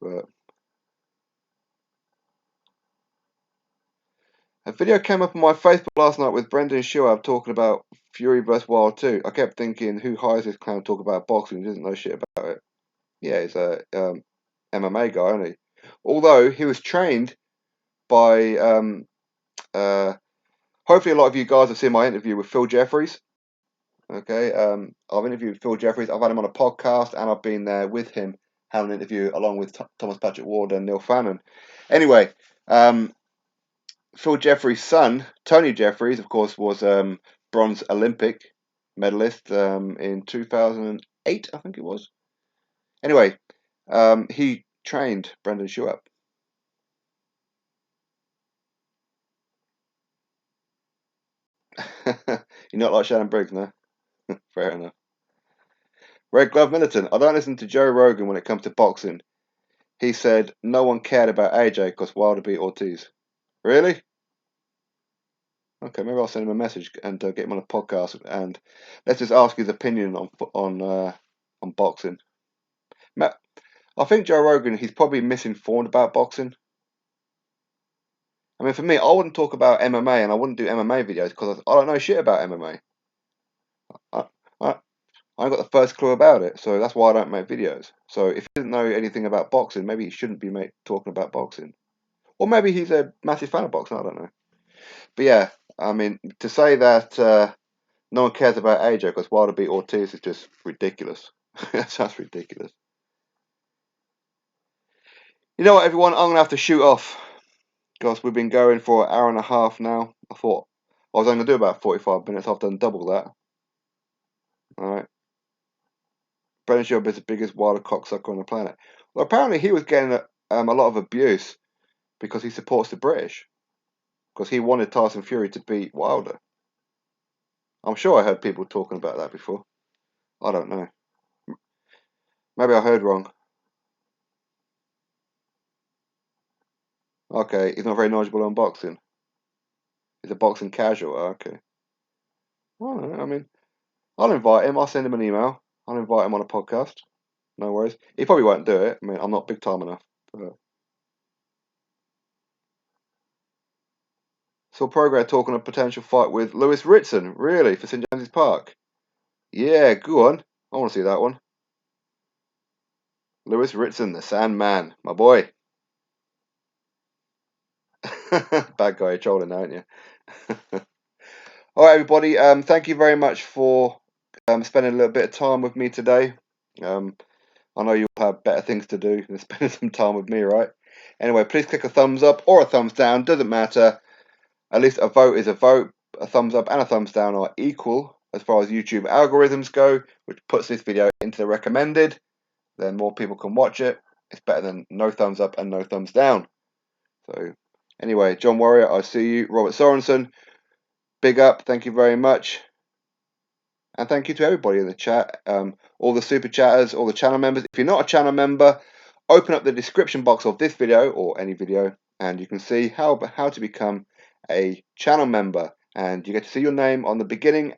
But a video came up on my Facebook last night with Brendan Schuab talking about Fury vs Wild 2. I kept thinking, who hires this clown to talk about boxing? He doesn't know shit about it. Yeah, he's a MMA guy, isn't he? Although he was trained by hopefully a lot of you guys have seen my interview with Phil Jeffries. Okay, I've interviewed Phil Jeffries. I've had him on a podcast, and I've been there with him, had an interview along with Thomas Patrick Ward and Neil Fannon. Anyway, Phil Jeffries' son, Tony Jeffries, of course, was bronze Olympic medalist in 2008, I think it was. Anyway, he trained Brendan Schuap. You're not like Shannon Briggs, no? Fair enough. Red Glove Militant. I don't listen to Joe Rogan when it comes to boxing. He said no one cared about AJ because Wilder beat Ortiz. Really? Okay, maybe I'll send him a message and get him on a podcast and let's just ask his opinion on boxing. I think Joe Rogan, he's probably misinformed about boxing. I mean, for me, I wouldn't talk about MMA and I wouldn't do MMA videos because I don't know shit about MMA. I, I, I ain't got the first clue about it, so that's why I don't make videos. So if he doesn't know anything about boxing, maybe he shouldn't be talking about boxing. Or maybe he's a massive fan of boxing, I don't know. But yeah, I mean, to say that no one cares about AJ because Wilder beat Ortiz is just ridiculous. That sounds ridiculous. You know what, everyone? I'm going to have to shoot off because we've been going for an hour and a half now. I thought I was only going to do about 45 minutes. I've done double that. Alright. Brendan Schaub is the biggest Wilder cocksucker on the planet. Well, apparently he was getting a lot of abuse because he supports the British. Because he wanted Tyson Fury to beat Wilder. I'm sure I heard people talking about that before. I don't know. Maybe I heard wrong. Okay, he's not very knowledgeable on boxing. He's a boxing casual. Okay. Well, I mean, I'll invite him. I'll send him an email. I'll invite him on a podcast. No worries. He probably won't do it. I mean, I'm not big time enough. But... Saw Progress talking a potential fight with Lewis Ritson. Really? For St James's Park? Yeah, go on. I want to see that one. Lewis Ritson, the Sandman. My boy. Bad guy, you're trolling, aren't you? All right, everybody. Thank you very much for spending a little bit of time with me today. I know you'll have better things to do than spending some time with me, right? Anyway, please click a thumbs up or a thumbs down. Doesn't matter. At least a vote is a vote. A thumbs up and a thumbs down are equal as far as YouTube algorithms go, which puts this video into the recommended. Then more people can watch it. It's better than no thumbs up and no thumbs down. So anyway, John Warrior, I see you. Robert Sorensen, big up. Thank you very much. And thank you to everybody in the chat, all the super chatters, all the channel members. If you're not a channel member, open up the description box of this video or any video, and you can see how to become a channel member. And you get to see your name on the beginning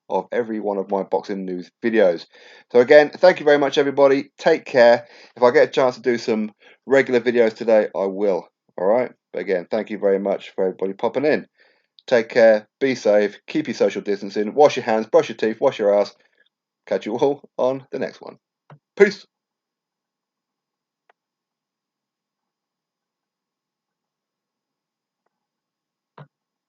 of every one of my boxing news videos. So again, thank you very much, everybody. Take care. If I get a chance to do some regular videos today, I will. All right. But again, thank you very much for everybody popping in. Take care, be safe, keep your social distancing, wash your hands, brush your teeth, wash your ass. Catch you all on the next one. Peace.